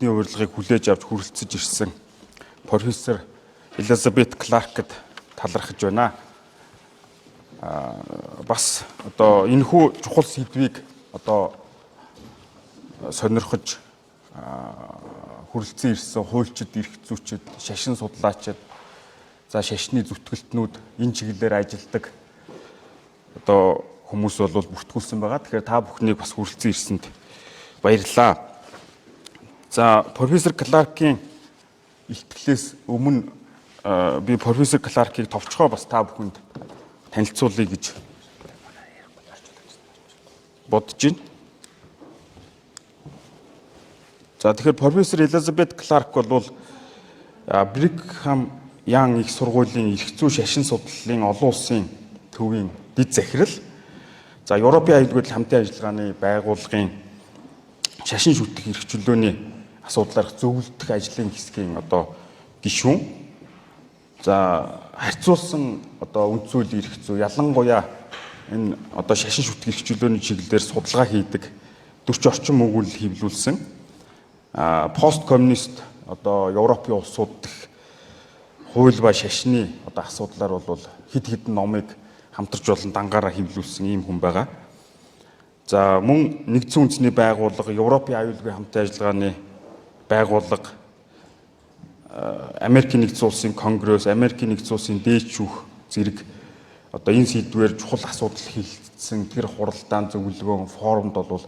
бидний урилгыг хүлээж авч хүрэлцэж ирсэн профессор Элизабет Кларкд талархаж байна. Бас одоо энэхүү чухал сэдвийг одоо сонирхож хүрэлцэн ирсэн хуульчид, эрх зүйчид, шашин судлаачид, за шашны зүтгэлтнүүд энэ чиглэлээр ажилладаг одоо хүмүүс бол бүртгүүлсэн байгаа. Тэгэхээр та бүхнийг бас хүрэлцэн ирсэнд баярлалаа. За профессор Кларкийн илтгэлээс өмнө би профессор Кларкийг товчхоо бас та бүхэнд танилцуулъя гэж бодож байна. За тэгэхээр профессор Элизабет Кларк бол Брикхам Ян их сургуулийн эрх зүй шашин судлалын олон улсын төвийн дэд захирал. За Европын аюулгүй хамтын ажиллагааны байгууллагын шашин шүтэх эрх чөлөөний асуудлаарх зөвлөлдөх ажлын хэсгийн одоо гишүүн. За харьцуулсан одоо үнд зүйл эрх зүй ялангуяа энэ одоо шашин шүтэх эрх чөлөөний чиглэлээр судалгаа хийдэг 40 орчим өгүүлэл хэвлүүлсэн пост коммунист одоо Европын улсууд дэх хууль ба шашны одоо асуудлаар бол хэд хэдэн номыг хамтарч болон дангаараа хэвлүүлсэн ийм хүн байгаа. За мөн нэгдсэн үндэсний байгууллага, Европын аюулгүй хамтын ажиллагааны байгууллага, Америкийн нэгдсэн улсын конгресс, Америкийн нэгдсэн улсын дээд шүүх зэрэг одоо энэ сэдвээр чухал асуудал хилцсэн тэр хуралдаан зөвлөгөөн форумд бол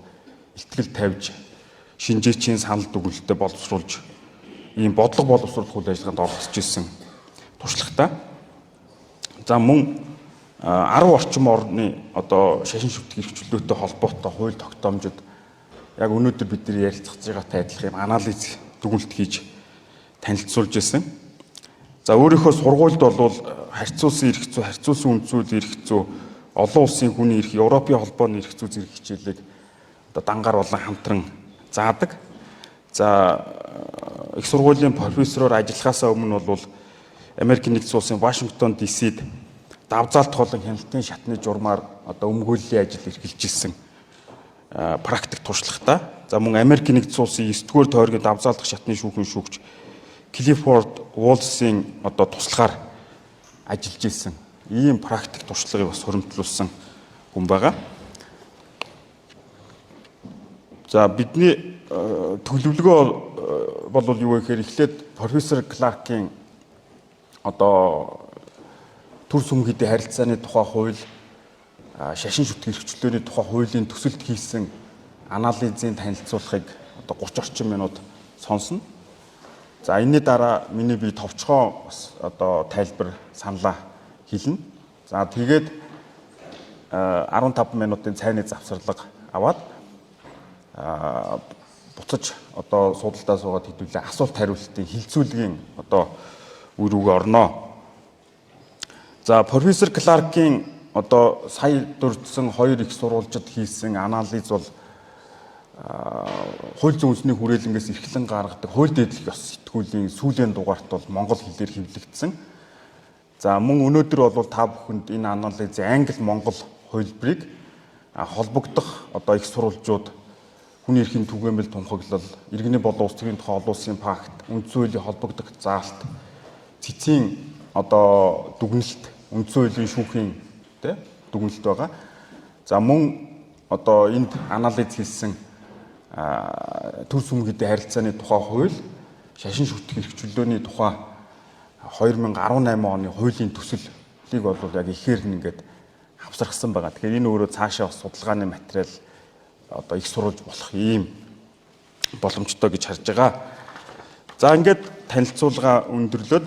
илтгэл тавьж шинжээчийн санал дүгнэлтэд боловсруулж ийм бодлого боловсруулах үйл ажиллагаанд оролцож ирсэн туршлагатай. За мөн 10 орчим орны одоо шашин шүтэх эрх чөлөөтэй холбоотой хууль тогтоомжид яг өнөөдөр бид нар ярилцах байгаатай адилхан юм анализ дүгнэлт хийж танилцуулж ирсэн. За өөрийнхөө сургуульд бол харьцуулсан эрх зүй, харьцуулсан үнд зүйл эрх зүй, олон улсын хүний эрх, Европын холбооны эрх зүй зэрэг хичээлийг одоо дангаар болон хамтран заадаг. За их сургуулийн профессороор ажиллахаасаа өмнө бол Америкийн нэгдсэн улсын Вашингтон ДС-д давзаалт хоолон хяналтын шатны журмаар одоо өмгөөллийн ажил эрхэлж ирсэн практик туршлагатай. За мөн Америкийн нэгдсэн улсын 9-р тойргийн давзаалдах шатны шүүхийн шүүгч Клиффорд Уоллсын одоо туслахаар ажиллаж ирсэн ийм практик туршлагыг бас хөрөмтлүүлсэн хүн байгаа. За бидний төлөвлөгөө бол юу гэхээр эхлээд профессор Кларкийн одоо төр сүмхийдийн харилцааны тухай хууль, шашин шүтэх эрх чөлөөний тухай хуулийн төсөлд хийсэн анализын танилцуулгыг одоо 30 орчим минут сонсно. За энэний дараа миний би товчхоо бас одоо тайлбар саналаа хэлнэ. За тэгээд 15 минутын цайны завсарлага аваад буцаж одоо судалдаа суугаад хэдүүлээ асуулт хариултын хилцүүлгийн одоо үр үгээ орноо. За профессор Кларкийн одоо сая дурдсан 2 их сурвалжид хийсэн анализ бол хууль зүйн үндэсний хүрээлэнгээс эрхлэн гаргадаг хууль дэдлэх ёс сэтгүүлийн сүүлийн дугаарт бол монгол хэлээр хэвлэгдсэн. За мөн өнөөдөр бол та бүхэнд энэ анализын англи-монгол хувилбарыг холбогдох одоо их сурвалжууд хүний эрхийн түгээмэл тунхаглал, иргэний болон улс төрийн тухай олон улсын пакт, үнд зүйлийн холбогдох заалт, цэцгийн одоо дүгнэлт, үнд зүйлийн шүүхийн дүгнэлт байгаа. За мөн одоо энд анализ хийсэн төр сүмхийдийн харилцааны тухай хууль, шашин шүтэх эрх чөлөөний тухай 2018 оны хуулийн төсөлийг бол яг ихээр ингээд авсаргасан байгаа. Тэгэхээр энэ өөрөө цаашаа бас судалгааны материал одоо их сурвалж болох ийм боломжтой гэж харж байгаа. За ингээд танилцуулга өндөрлөөд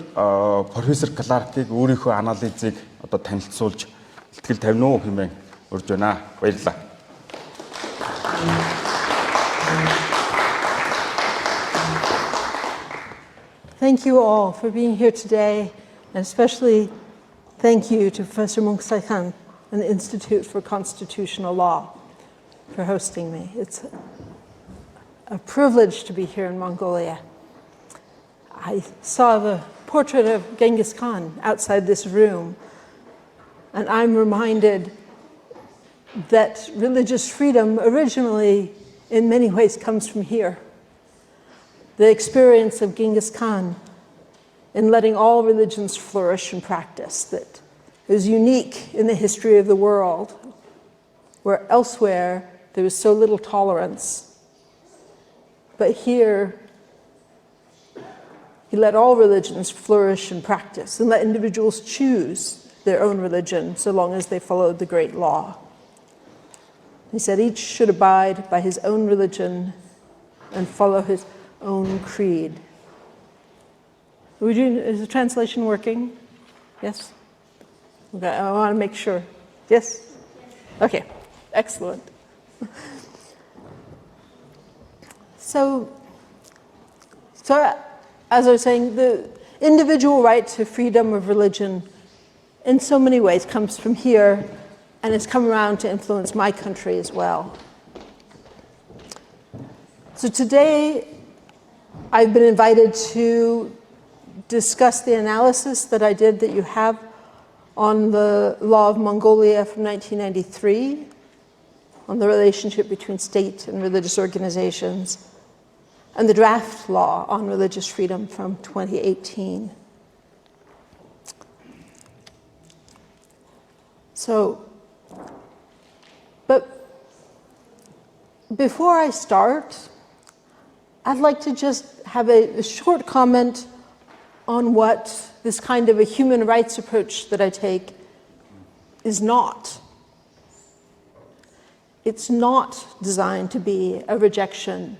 профессор Кларкийг өөрийнхөө анализыг одоо танилцуулж илтгэл тавина уу хэмээн урьж байна. Баярлалаа. Thank you all for being here today, and especially thank you to Professor Munksaikan and the Institute for Constitutional Law for hosting me. It's a privilege to be here in Mongolia. I saw the portrait of Genghis Khan outside this room, and I'm reminded that religious freedom originally in many ways comes from here. the experience of Genghis Khan in letting all religions flourish and practice that is unique in the history of the world, where elsewhere there was so little tolerance. But here, he let all religions flourish and practice and let individuals choose their own religion so long as they followed the great law. He said each should abide by his own religion and follow his own creed. Is the translation working? Yes? Okay, I want to make sure. Yes? Okay, excellent. So as I was saying, the individual right to freedom of religion in so many ways comes from here, and it's come around to influence my country as well. So today, I've been invited to discuss the analysis that I did that you have on the law of Mongolia from 1993, on the relationship between state and religious organizations, and the draft law on religious freedom from 2018. But before I start, I'd like to just have a short comment on what this kind of a human rights approach that I take is not. It's not designed to be a rejection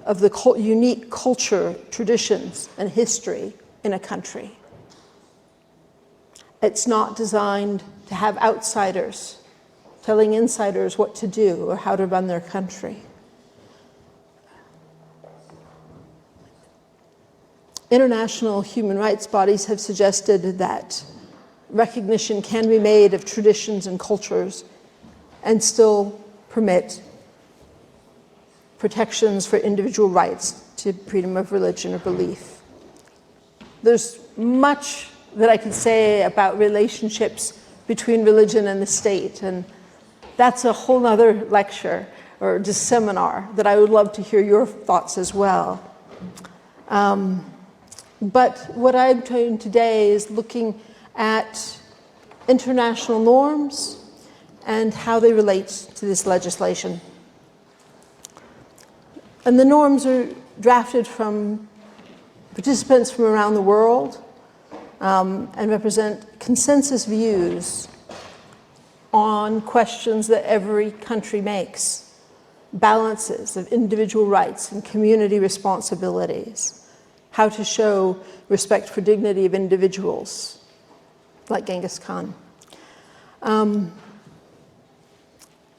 of the unique culture, traditions, and history in a country. It's not designed to have outsiders telling insiders what to do or how to run their country. International human rights bodies have suggested that recognition can be made of traditions and cultures and still permit protections for individual rights to freedom of religion or belief. There's much that I could say about relationships between religion and the state, and that's a whole other lecture or just seminar that I would love to hear your thoughts as well. But what I'm doing today is looking at international norms and how they relate to this legislation. And the norms are drafted from participants from around the world and represent consensus views on questions that every country makes, balances of individual rights and community responsibilities, how to show respect for dignity of individuals, like Genghis Khan.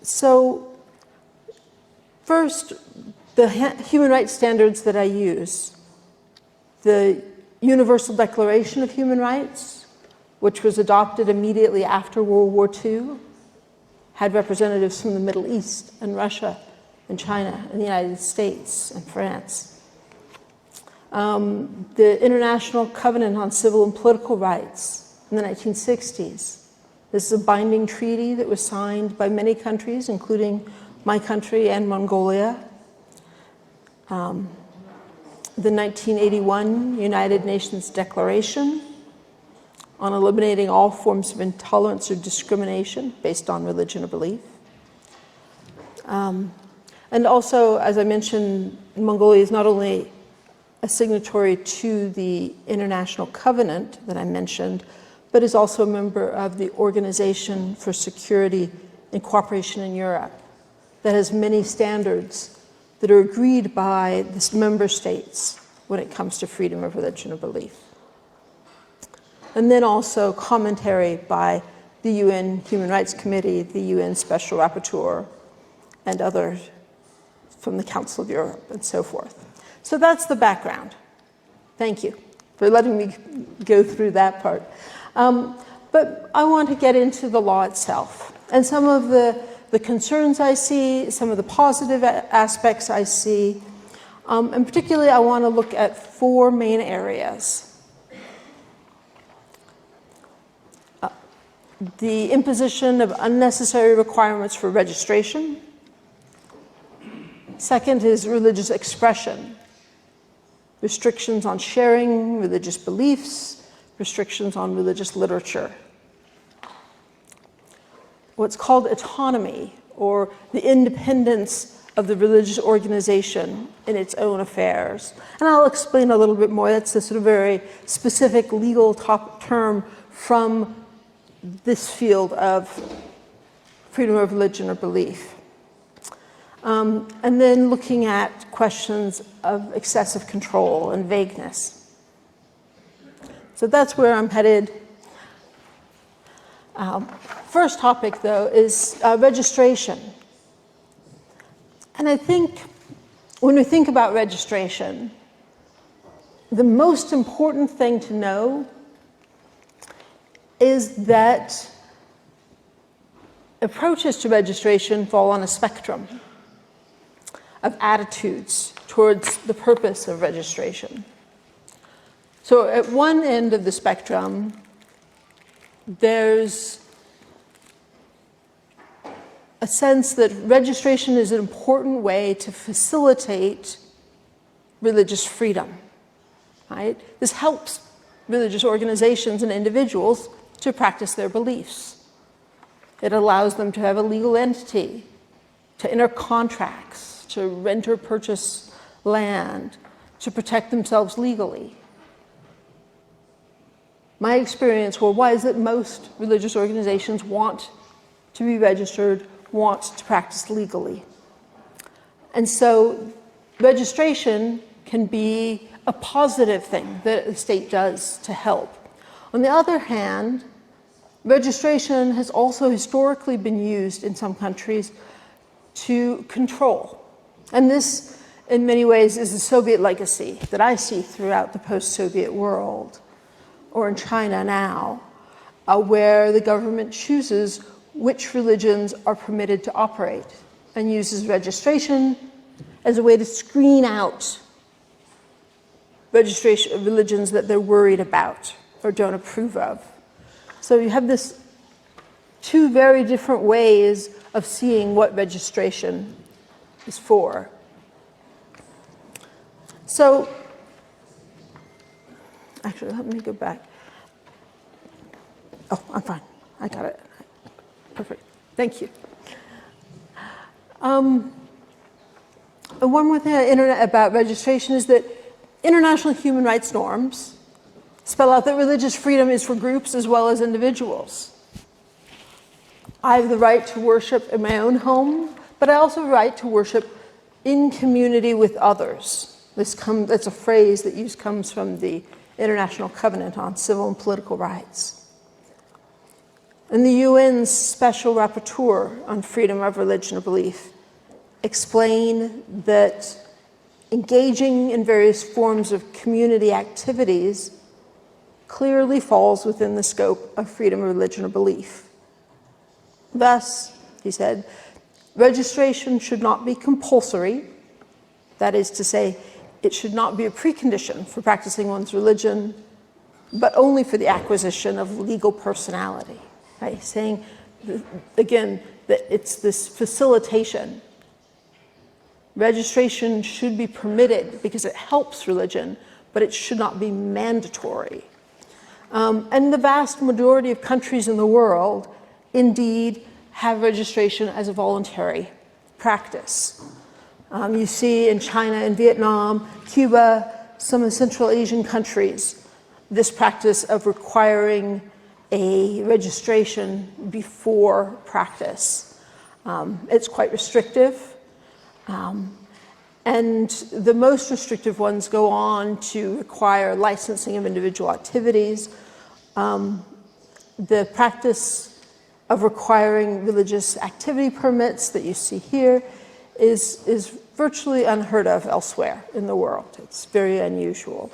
So first, the human rights standards that I use, the Universal Declaration of Human Rights, which was adopted immediately after World War II, had representatives from the Middle East and Russia and China and the United States and France. The International Covenant on Civil and Political Rights in the 1960s. This is a binding treaty that was signed by many countries, including my country and Mongolia. The 1981 United Nations Declaration on eliminating all forms of intolerance or discrimination based on religion or belief. And also, as I mentioned, Mongolia is not only a signatory to the International Covenant that I mentioned, but is also a member of the Organization for Security and Cooperation in Europe that has many standards that are agreed by the member states when it comes to freedom of religion or belief. And then also commentary by the UN Human Rights Committee, the UN Special Rapporteur, and others from the Council of Europe and so forth. So that's the background. Thank you for letting me go through that part. But I want to get into the law itself and some of the concerns I see, some of the positive aspects I see, and particularly I want to look at four main areas. The imposition of unnecessary requirements for registration. Second is religious expression. restrictions on sharing religious beliefs, restrictions on religious literature. What's called autonomy, or the independence of the religious organization in its own affairs. And I'll explain a little bit more. That's a sort of very specific legal term from this field of freedom of religion or belief. And then looking at questions of excessive control and vagueness. So that's where I'm headed. First topic, though, is registration. And I think when we think about registration, the most important thing to know is that approaches to registration fall on a spectrum of attitudes towards the purpose of registration. So at one end of the spectrum, there's a sense that registration is an important way to facilitate religious freedom, right? This helps religious organizations and individuals to practice their beliefs. It allows them to have a legal entity, to enter contracts, to rent or purchase land, to protect themselves legally. My experience worldwide is that most religious organizations want to be registered, want to practice legally. And so registration can be a positive thing that the state does to help. On the other hand, registration has also historically been used in some countries to control. And this, in many ways, is the Soviet legacy that I see throughout the post-Soviet world, or in China now, where the government chooses which religions are permitted to operate and uses registration as a way to screen out religions that they're worried about or don't approve of. So you have this two very different ways of seeing what registration is for. So, actually, let me go back. Oh, I'm fine. I got it. Perfect. Thank you. One more thing about registration is that international human rights norms spell out that religious freedom is for groups as well as individuals. I have the right to worship in my own home, but I also have the right to worship in community with others. That's a phrase that comes from the International Covenant on Civil and Political Rights. And the UN's Special Rapporteur on Freedom of Religion or Belief explain that engaging in various forms of community activities clearly falls within the scope of freedom of religion or belief. Thus, he said, registration should not be compulsory. That is to say, it should not be a precondition for practicing one's religion, but only for the acquisition of legal personality. Right? Saying, again, that it's this facilitation. Registration should be permitted because it helps religion, but it should not be mandatory. And the vast majority of countries in the world indeed have registration as a voluntary practice. You see in China and Vietnam, Cuba, some of the Central Asian countries, this practice of requiring a registration before practice. It's quite restrictive. And the most restrictive ones go on to require licensing of individual activities. The practice of requiring religious activity permits that you see here is virtually unheard of elsewhere in the world. It's very unusual.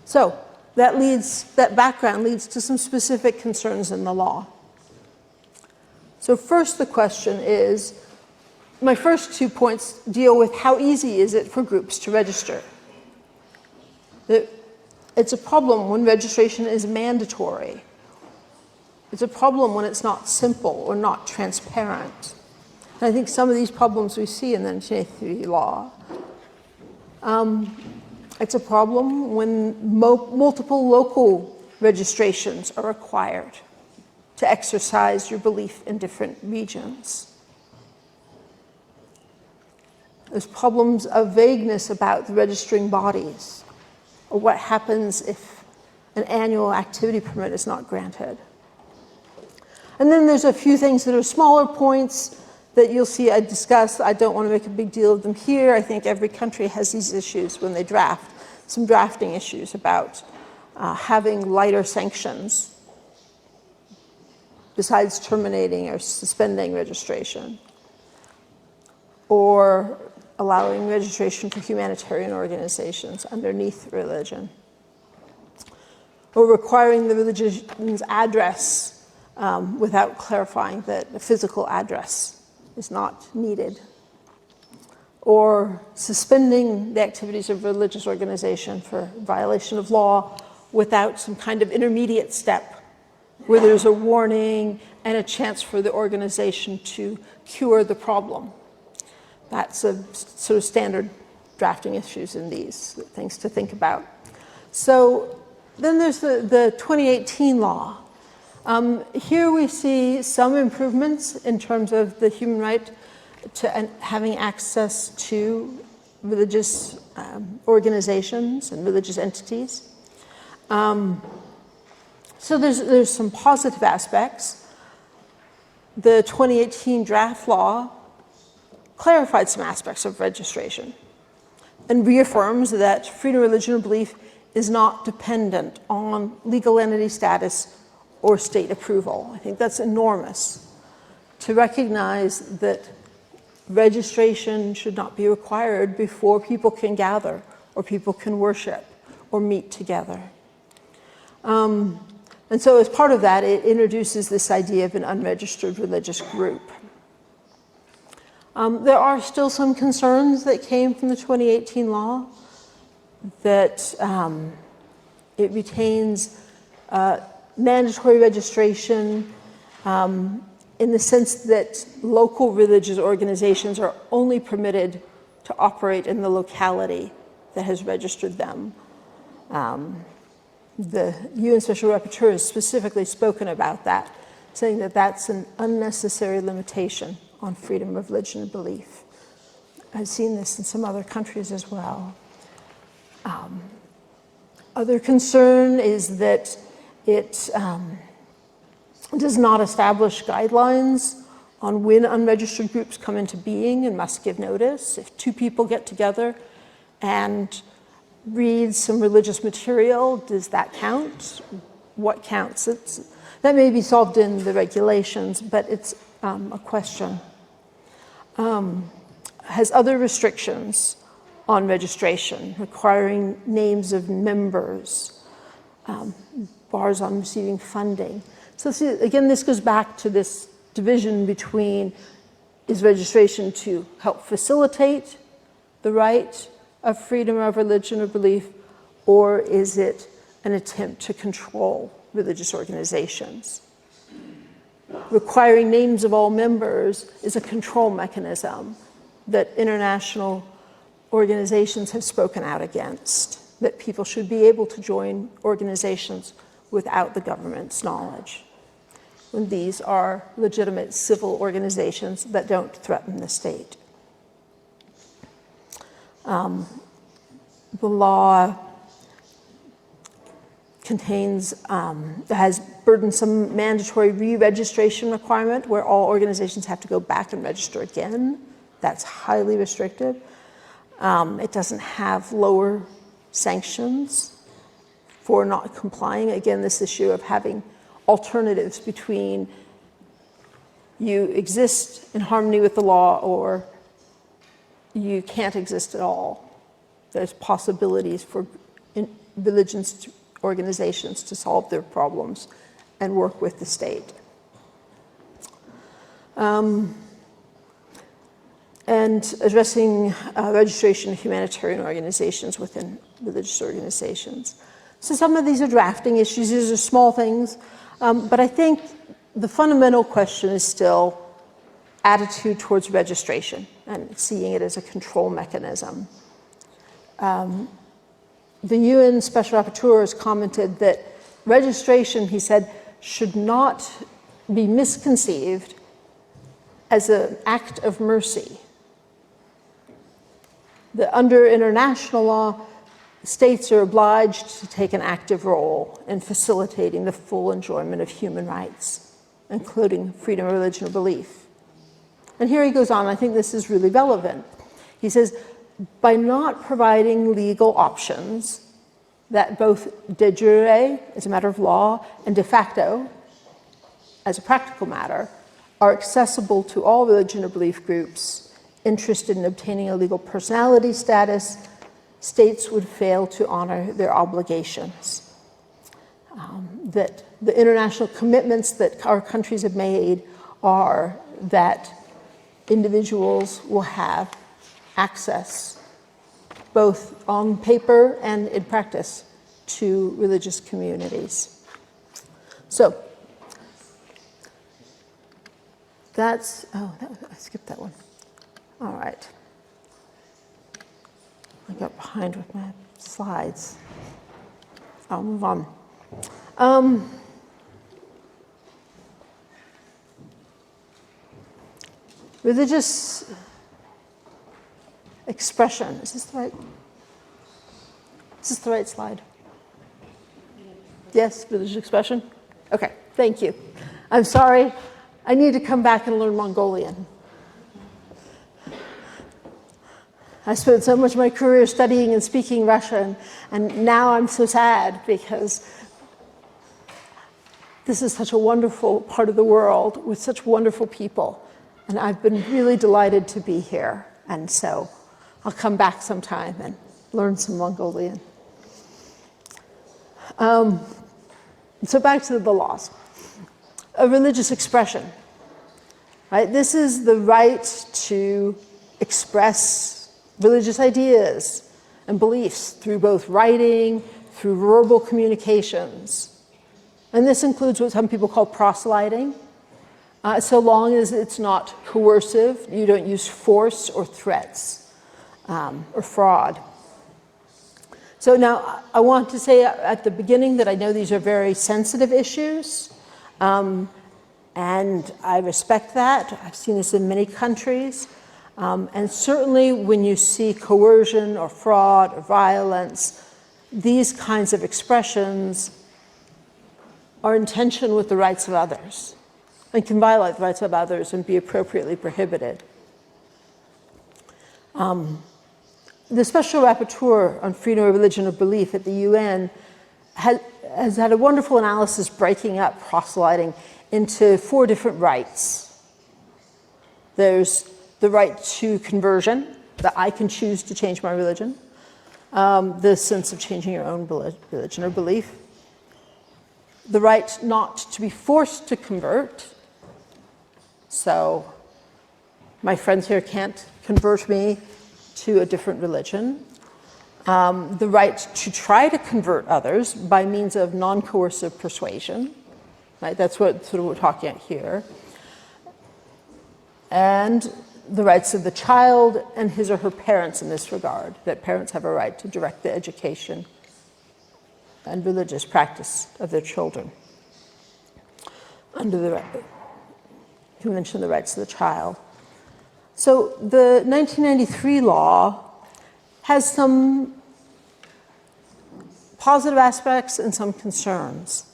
So that background leads to some specific concerns in the law. So first the question is, my first 2 points deal with how easy is it for groups to register. It's a problem when registration is mandatory. It's a problem when it's not simple or not transparent. And I think some of these problems we see in the 1983 law. It's a problem when multiple local registrations are required to exercise your belief in different regions. There's problems of vagueness about the registering bodies, or what happens if an annual activity permit is not granted. And then there's a few things that are smaller points that you'll see I discuss. I don't want to make a big deal of them here. I think every country has these issues when they draft. Some drafting issues about having lighter sanctions besides terminating or suspending registration, or allowing registration for humanitarian organizations underneath religion, or requiring the religion's address without clarifying that a physical address is not needed, or suspending the activities of religious organization for violation of law without some kind of intermediate step where there's a warning and a chance for the organization to cure the problem. That's a sort of standard drafting issues in these things to think about. So then there's the 2018 law. Here we see some improvements in terms of the human right to having access to religious organizations and religious entities. So there's some positive aspects. The 2018 draft law clarified some aspects of registration and reaffirms that freedom of religion or belief is not dependent on legal entity status or state approval. I think that's enormous, to recognize that registration should not be required before people can gather or people can worship or meet together. And so as part of that, it introduces this idea of an unregistered religious group. There are still some concerns that came from the 2018 law, that it retains mandatory registration in the sense that local religious organizations are only permitted to operate in the locality that has registered them. The UN Special Rapporteur has specifically spoken about that, saying that that's an unnecessary limitation on freedom of religion and belief. I've seen this in some other countries as well. Other concern is that it does not establish guidelines on when unregistered groups come into being and must give notice. If two people get together and read some religious material, does that count? What counts? That may be solved in the regulations, but it's a question. Has other restrictions on registration, requiring names of members, bars on receiving funding. So see, again, this goes back to this division between, is registration to help facilitate the right of freedom of religion or belief, or is it an attempt to control religious organizations? Requiring names of all members is a control mechanism that international organizations have spoken out against, that people should be able to join organizations without the government's knowledge, when these are legitimate civil organizations that don't threaten the state. The law has burdensome mandatory re-registration requirement where all organizations have to go back and register again. That's highly restrictive. It doesn't have lower sanctions for not complying. Again, this issue of having alternatives between you exist in harmony with the law or you can't exist at all. There's possibilities for religions organizations to solve their problems and work with the state. And addressing registration of humanitarian organizations within religious organizations. So some of these are drafting issues, these are small things, but I think the fundamental question is still attitude towards registration and seeing it as a control mechanism. the UN Special Rapporteur has commented that registration, he said, should not be misconceived as an act of mercy. That under international law, states are obliged to take an active role in facilitating the full enjoyment of human rights, including freedom of religion or belief. And here he goes on, I think this is really relevant. He says, by not providing legal options that both de jure, as a matter of law, and de facto, as a practical matter, are accessible to all religion or belief groups interested in obtaining a legal personality status, states would fail to honor their obligations. That the international commitments that our countries have made are that individuals will have access, both on paper and in practice, to religious communities. So, that's, I skipped that one. All right. I got behind with my slides. I'll move on. Religious expression. Is this the right slide? Yes, religious expression? Okay, thank you. I'm sorry. I need to come back and learn Mongolian. I spent so much of my career studying and speaking Russian, and now I'm so sad because this is such a wonderful part of the world with such wonderful people. And I've been really delighted to be here. And so I'll come back sometime and learn some Mongolian. So back to the laws. A religious expression, right? This is the right to express religious ideas and beliefs through both writing, through verbal communications. And this includes what some people call proselyting, so long as it's not coercive, you don't use force or threats or fraud. So now I want to say at the beginning that I know these are very sensitive issues, and I respect that. I've seen this in many countries. And certainly when you see coercion or fraud or violence, these kinds of expressions are in tension with the rights of others and can violate the rights of others and be appropriately prohibited. The Special Rapporteur on Freedom of Religion or Belief at the UN has had a wonderful analysis breaking up proselyting into 4 different rights. There's the right to conversion, that I can choose to change my religion, the sense of changing your own religion or belief, the right not to be forced to convert, so my friends here can't convert me to a different religion, the right to try to convert others by means of non-coercive persuasion, right? That's what sort of we're talking about here, and the rights of the child and his or her parents in this regard, that parents have a right to direct the education and religious practice of their children under the Convention on the Rights of the Child. So the 1993 law has some positive aspects and some concerns.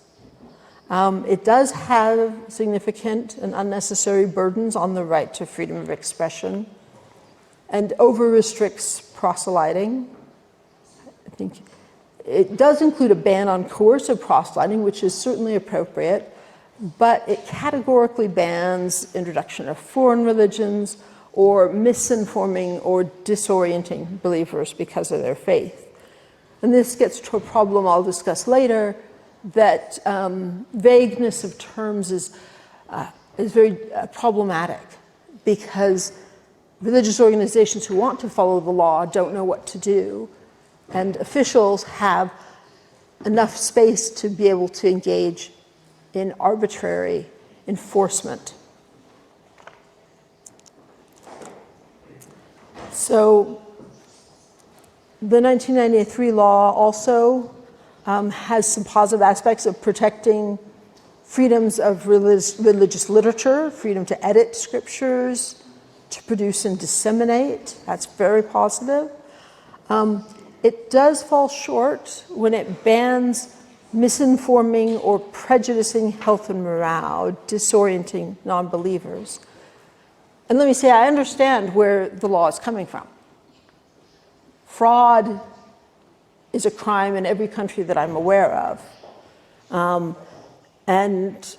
It does have significant and unnecessary burdens on the right to freedom of expression and over-restricts proselyting. I think it does include a ban on coercive proselyting, which is certainly appropriate, but it categorically bans introduction of foreign religions or misinforming or disorienting believers because of their faith. And this gets to a problem I'll discuss later, that vagueness of terms is very problematic because religious organizations who want to follow the law don't know what to do, and officials have enough space to be able to engage in arbitrary enforcement. So The 1993 law also has some positive aspects of protecting freedoms of religious literature, freedom to edit scriptures, to produce and disseminate. That's very positive. It does fall short when it bans misinforming or prejudicing health and morale, disorienting non-believers. And let me say, I understand where the law is coming from. Fraud is a crime in every country that I'm aware of. And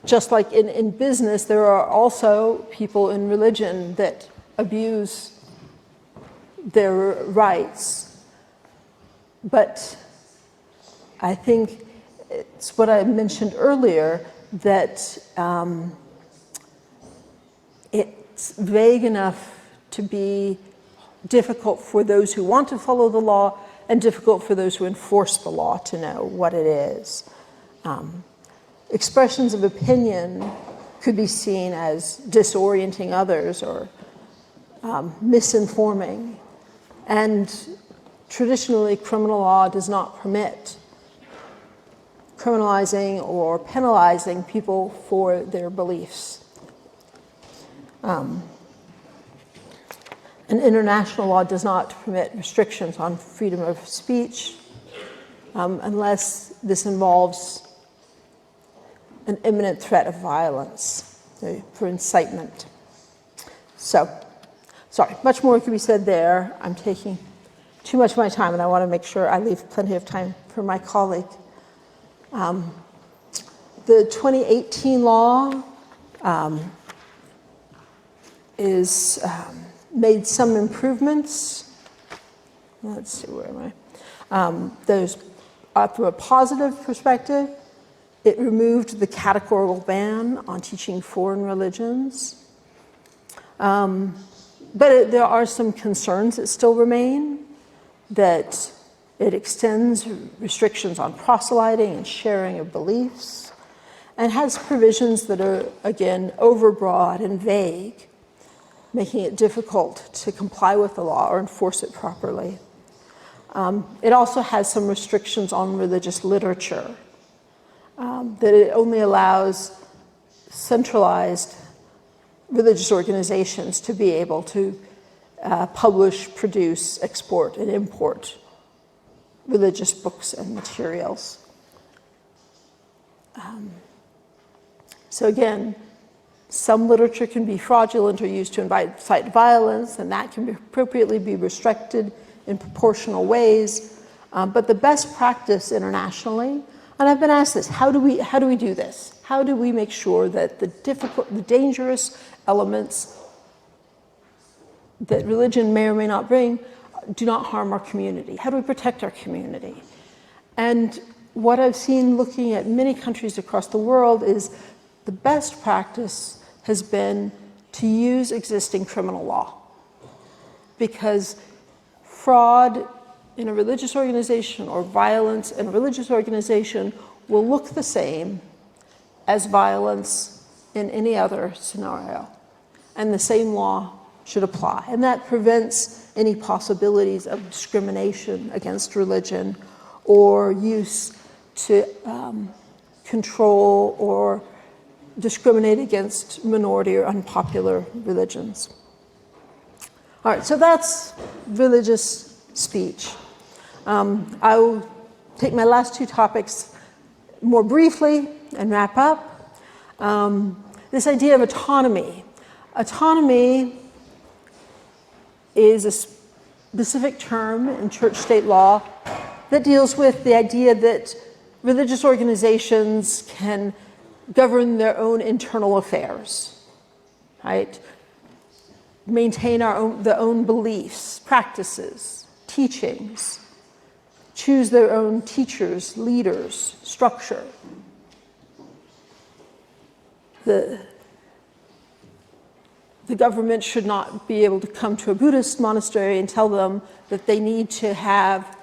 just like in business, there are also people in religion that abuse their rights. But I think it's what I mentioned earlier, that it's vague enough to be difficult for those who want to follow the law and difficult for those who enforce the law to know what it is. Expressions of opinion could be seen as disorienting others or misinforming. And traditionally, criminal law does not permit criminalizing or penalizing people for their beliefs. And international law does not permit restrictions on freedom of speech unless this involves an imminent threat of violence for incitement. So, sorry, much more could be said there. I'm taking too much of my time, and I want to make sure I leave plenty of time for my colleague. The 2018 law is made some improvements. Let's see, where am I? There's, from a positive perspective, it removed the categorical ban on teaching foreign religions. But there are some concerns that still remain, that it extends restrictions on proselyting and sharing of beliefs, and has provisions that are, again, overbroad and vague, making it difficult to comply with the law or enforce it properly. It also has some restrictions on religious literature, that it only allows centralized religious organizations to be able to publish, produce, export, and import religious books and materials. So again, some literature can be fraudulent or used to incite violence, and that can appropriately be restricted in proportional ways. But the best practice internationally, and I've been asked this, how do we do this? How do we make sure that the dangerous elements that religion may or may not bring do not harm our community? How do we protect our community? And what I've seen looking at many countries across the world is the best practice has been to use existing criminal law, because fraud in a religious organization or violence in a religious organization will look the same as violence in any other scenario, and the same law should apply. And that prevents any possibilities of discrimination against religion or use to control or discriminate against minority or unpopular religions. All right, so that's religious speech. I will take my last two topics more briefly and wrap up. This idea of autonomy. Autonomy is a specific term in church-state law that deals with the idea that religious organizations can govern their own internal affairs, right? Maintain their own beliefs, practices, teachings, choose their own teachers, leaders, structure. The government should not be able to come to a Buddhist monastery and tell them that they need to have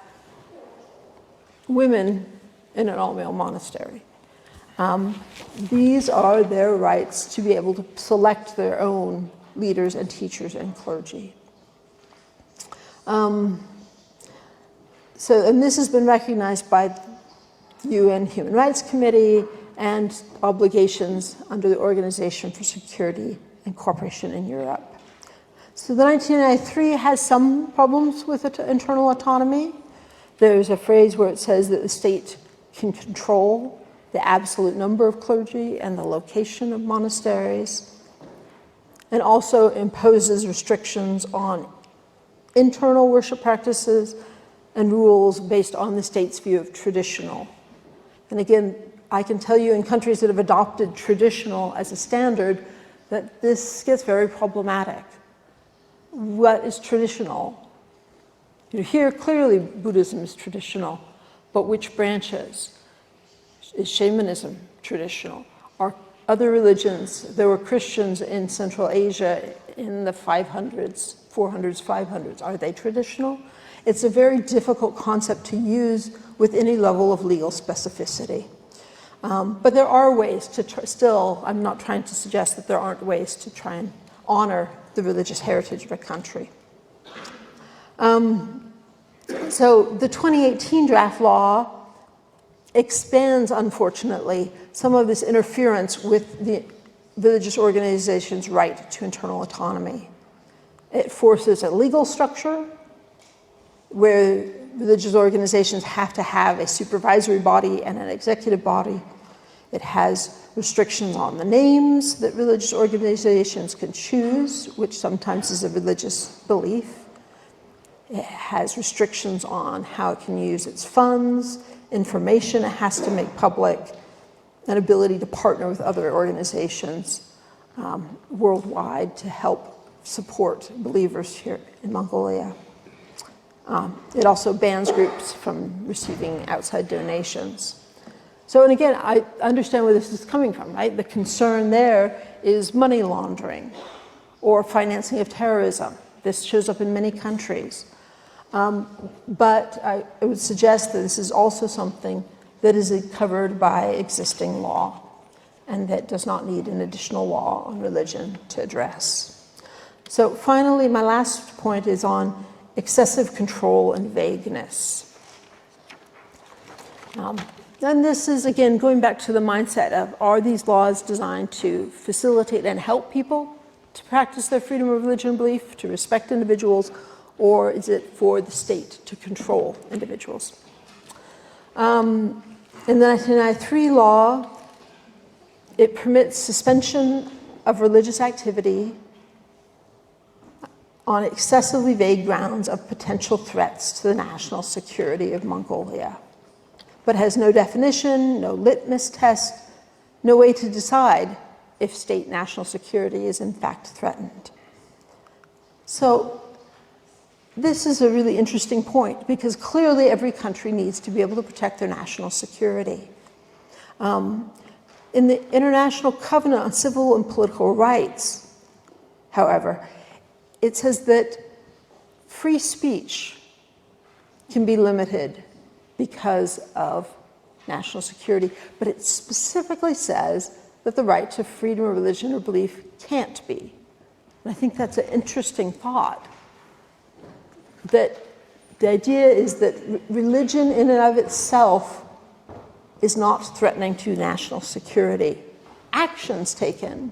women in an all-male monastery. These are their rights to be able to select their own leaders and teachers and clergy. and this has been recognized by the UN Human Rights Committee and obligations under the Organization for Security and Cooperation in Europe. So the 1993 has some problems with internal autonomy. There's a phrase where it says that the state can control the absolute number of clergy and the location of monasteries, and also imposes restrictions on internal worship practices and rules based on the state's view of traditional. And again, I can tell you in countries that have adopted traditional as a standard that this gets very problematic. What is traditional? Here, clearly Buddhism is traditional, but which branches? Is shamanism traditional? Are other religions, there were Christians in Central Asia in the 500s, 400s, 500s. Are they traditional? It's a very difficult concept to use with any level of legal specificity. But there are ways to still, I'm not trying to suggest that there aren't ways to try and honor the religious heritage of a country. So the 2018 draft law expands, unfortunately, some of this interference with the religious organization's right to internal autonomy. It forces a legal structure where religious organizations have to have a supervisory body and an executive body. It has restrictions on the names that religious organizations can choose, which sometimes is a religious belief. It has restrictions on how it can use its funds, information it has to make public, an ability to partner with other organizations worldwide to help support believers here in Mongolia. It also bans groups from receiving outside donations. So, and again, I understand where this is coming from, right? The concern there is money laundering or financing of terrorism. This shows up in many countries. But I would suggest that this is also something that is covered by existing law and that does not need an additional law on religion to address. So finally, my last point is on excessive control and vagueness. And this is, again, going back to the mindset of, are these laws designed to facilitate and help people to practice their freedom of religion and belief, to respect individuals, or is it for the state to control individuals? In the 1993 law, it permits suspension of religious activity on excessively vague grounds of potential threats to the national security of Mongolia, but has no definition, no litmus test, no way to decide if state national security is in fact threatened. So this is a really interesting point because clearly every country needs to be able to protect their national security. In the International Covenant on Civil and Political Rights, however, it says that free speech can be limited because of national security, but it specifically says that the right to freedom of religion or belief can't be. And I think that's an interesting thought, that the idea is that religion in and of itself is not threatening to national security. Actions taken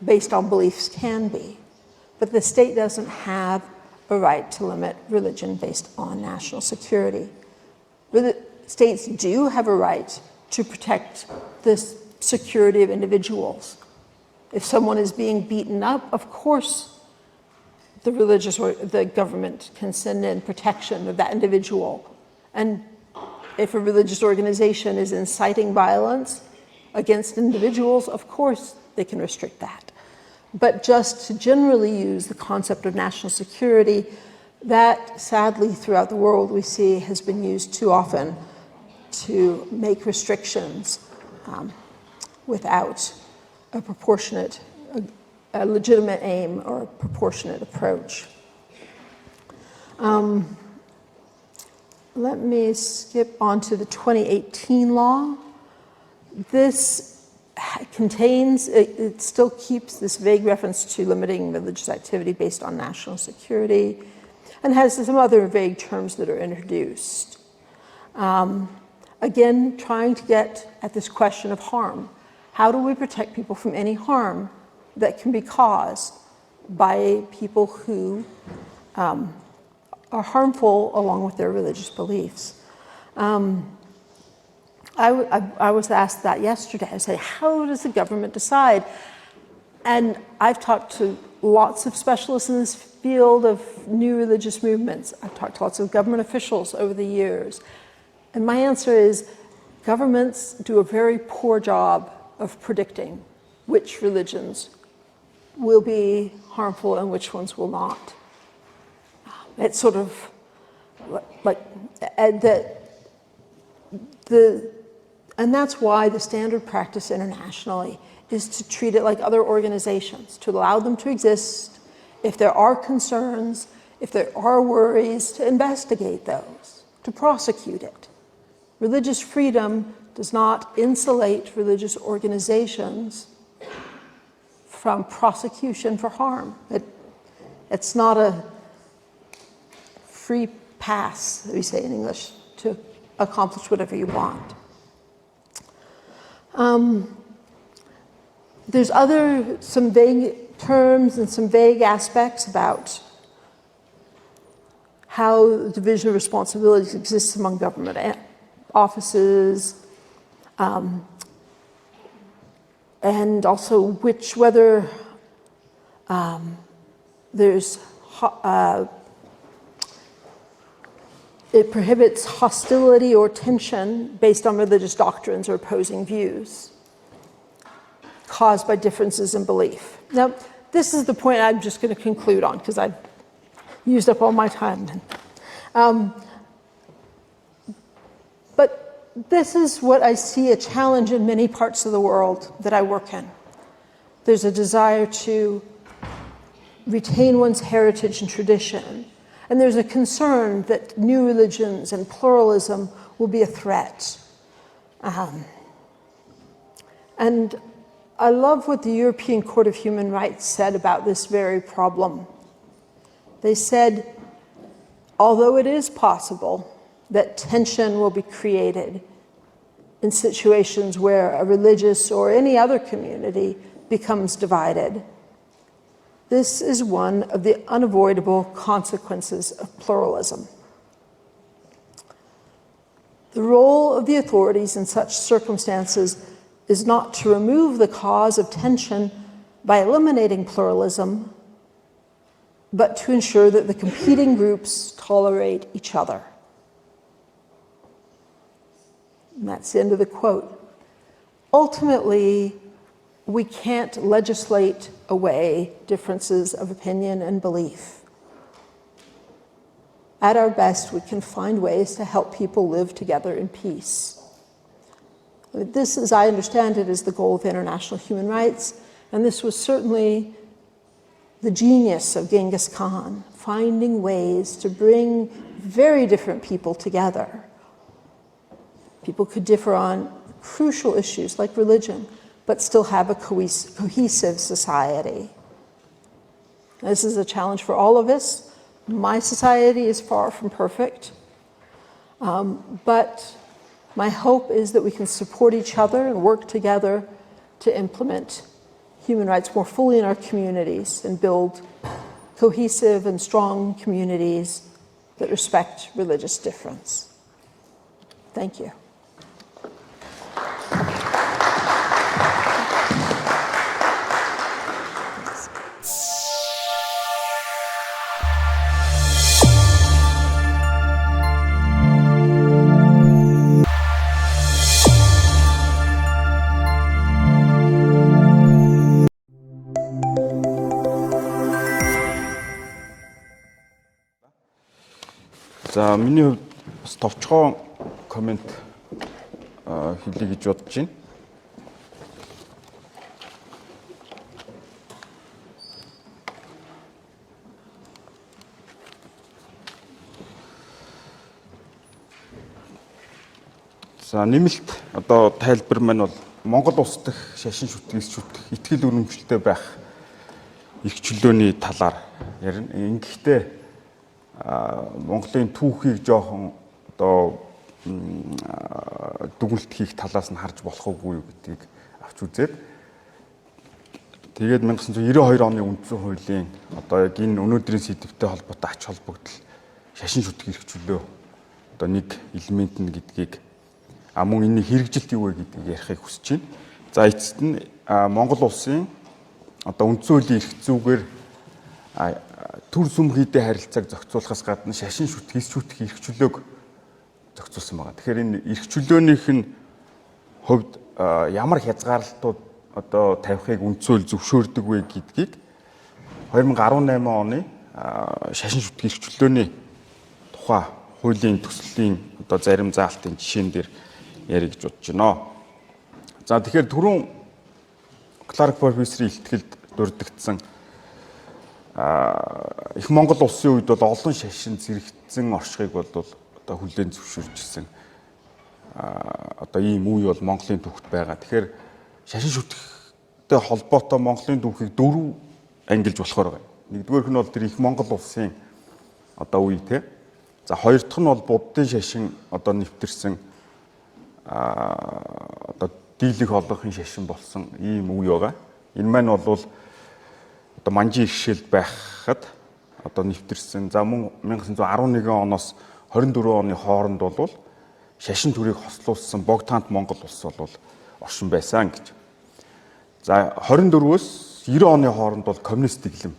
based on beliefs can be, but the state doesn't have a right to limit religion based on national security. States do have a right to protect the security of individuals. If someone is being beaten up, of course, the religious or the government can send in protection of that individual. And if a religious organization is inciting violence against individuals, of course, they can restrict that. But just to generally use the concept of national security, that sadly throughout the world we see has been used too often to make restrictions without a proportionate, a legitimate aim or a proportionate approach. Let me skip on to the 2018 law. This contains, it still keeps this vague reference to limiting religious activity based on national security. and has some other vague terms that are introduced. Again, trying to get at this question of harm. How do we protect people from any harm that can be caused by people who are harmful along with their religious beliefs? I was asked that yesterday. I said, how does the government decide? And I've talked to lots of specialists in this field of new religious movements. I've talked to lots of government officials over the years. And my answer is, governments do a very poor job of predicting which religions will be harmful and which ones will not. It's sort of like, and that's why the standard practice internationally is to treat it like other organizations, to allow them to exist. If there are concerns, if there are worries, to investigate those, to prosecute it. Religious freedom does not insulate religious organizations from prosecution for harm. It's not a free pass, we say in English, to accomplish whatever you want. There's some vague terms and some vague aspects about how the division of responsibilities exists among government offices, and also whether it prohibits hostility or tension based on religious doctrines or opposing views caused by differences in belief. Now, this is the point I'm just going to conclude on because I've used up all my time. But this is what I see a challenge in many parts of the world that I work in. There's a desire to retain one's heritage and tradition. And there's a concern that new religions and pluralism will be a threat. And I love what the European Court of Human Rights said about this very problem. They said, although it is possible that tension will be created in situations where a religious or any other community becomes divided, this is one of the unavoidable consequences of pluralism. The role of the authorities in such circumstances is not to remove the cause of tension by eliminating pluralism, but to ensure that the competing groups tolerate each other. And that's the end of the quote. Ultimately, we can't legislate away differences of opinion and belief. At our best, we can find ways to help people live together in peace. This, as I understand it, is the goal of international human rights, and this was certainly the genius of Genghis Khan, finding ways to bring very different people together. People could differ on crucial issues like religion, but still have a cohesive society. This is a challenge for all of us. My society is far from perfect, but my hope is that we can support each other and work together to implement human rights more fully in our communities and build cohesive and strong communities that respect religious difference. Thank you. За миний хувьд бас товчхон комент хэлье гэж бодож байна. За нэмэлт одоо тайлбар маань бол Монгол улс дахь шашин шүтгэс шүтэх итгэл үнэмшилтэй байх их чөлөөний талаар ярина. Ингэхдээ Монголын түүхийг жоохон одоо дүгнэлт хийх талаас нь харж болох уугүй юу гэдгийг авч үзээд тэгээд 1992 оны үндсэн хуулийн одоо яг энэ өнөөдрийн сэдвтэй холбоотой ач холбогдол шашин шүтэх эрх чөлөө одоо нэг элемент нь гэдгийг мөн энэ хэрэгжилт юу вэ гэдгийг ярихыг хүсэж байна. За эцэст нь Монгол улсын одоо үндсэн хуулийн эрх зүйгээр төр сүмхийдээ харилцааг зохицуулахаас гадна шашин шүтэх эрх чөлөөг зохицуулсан байгаа. Тэгэхээр энэ эрх чөлөөнийх нь хувьд ямар хязгаарлалтууд одоо тавихыг үндсэн хууль зөвшөөрдөг вэ гэдгийг 2018 оны шашин шүтэх эрх чөлөөний тухай хуулийн төслийн одоо зарим заалтын жишээн дээр ярих гэж бодож байна. За тэгэхээр түрүүн Кларк профессорын илтгэлд дурддагдсан их Монгол улсын үед бол олон шашин зэрэгцсэн оршихыг бол одоо хүлээн зөвшөөржсэн одоо ийм үе бол Монголын түүхт байгаа. Тэгэхээр шашин шүтэхтэй холбоотой Монголын түүхийг 4 ангилж болохоор байна. Нэгдүгээрх нь бол тэр их Монгол улсын одоо үе те. За хоёр дахь нь бол буддын шашин одоо нэвтэрсэн одоо дийлэх олонхын шашин болсон ийм үе байгаа. Энэ маань бол одоо манжин иргэшээлд байхад одоо нэвтэрсэн. За мөн 1911 оноос 24 оны хооронд бол шашин төрийг хослуулсан богдхаант Монгол улс бол оршин байсан гэж. За 24-өөс 90 оны хооронд бол коммунист дэглэм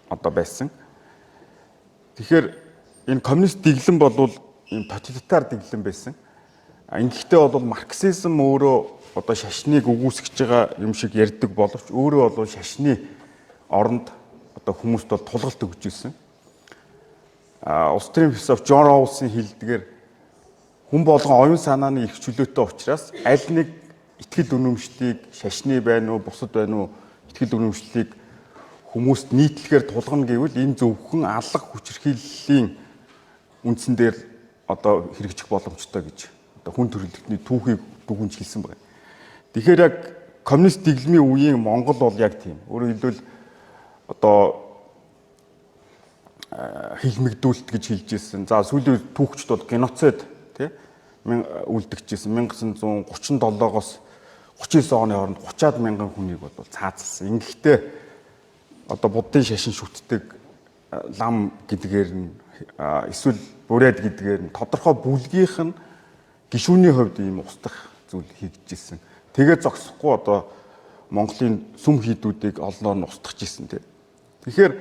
одоо байсан. Тэгэхээр энэ коммунист дэглэм бол энэ тоталитар дэглэм байсан. Ингэхдээ бол марксизм өөрөө одоо шашныг үгүйсгэж байгаа юм шиг ярьдаг боловч өөрөө бол шашны оронд одоо хүмүүст бол тулгалт өгж ирсэн. Улс төрийн философ Джон Роулсын хэлдгээр хүн болгон оюун санааны эрх чөлөөтэй учраас аль нэг итгэл үнэмшлийг шашны байна уу бусад байна уу итгэл үнэмшлийг хүмүүст нийтлэхээр тулгана гэвэл энэ зөвхөн алга хүчирхийллийн үндсэн дээр одоо хэрэгжих боломжтой гэж одоо хүн төрөлхтний түүхийг дүгнж хэлсэн байна. Тэгэхээр яг коммунист дэглэмийн үеийн Монгол бол яг тийм. Өөрөөр хэлбэл одоо хилмигдүүлэлт гэж хэлж ирсэн. За сүүлийн түүхчд бол геноцид тий үлдэгчсэн 1937-оос 39 оны хооронд 30-аад мянган хүнийг бол цаазалсан. Ингэхдээ одоо буддын шашин шүтдэг лам гэдгээр нь эсвэл бурайд гэдгээр нь тодорхой бүлгийнх нь гишүүний хувьд ийм устдах зүйл хийгдэж ирсэн. Тэгээд зогсохгүй одоо Монголын сүм хийдүүдийг олноор нь устгах гэсэн тийм. Тэгэхээр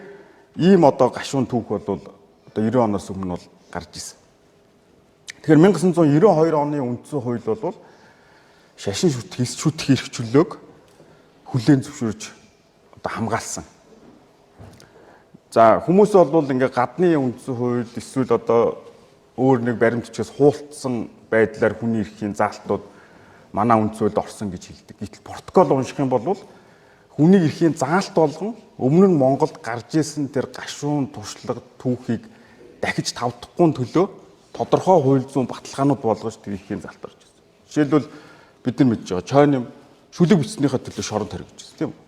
ийм одоо гашуун түүх бол одоо 90 оноос өмнө бол гарч ирсэн. Тэгэхээр 1992 оны үндсэн хууль бол шашин шүтэх эрх чөлөөг хүлээн зөвшөөрж одоо хамгаалсан. За хүмүүс бол ингээ гадны үндсэн хууль эсвэл одоо өөр нэг баримтчаас хуултсан байдлаар хүний эрхийн заалтууд манай үндсэн хуульд орсон гэж хэлдэг. Гэтэл протокол унших юм бол хүний эрхийн заалт болгон өмнө нь Монголд гарч исэн тэр гашуун туршлага түүхийг дахиж тавдахгүй төлөө тодорхой хууль зүйн баталгаанууд болгож тэр эрхийн заалт орж ирсэн. Жишээлбэл бид нар мэдж байгаа чойн шүлэг бичснийхээ төлөө шоронд хоригдчихсэн тийм үү?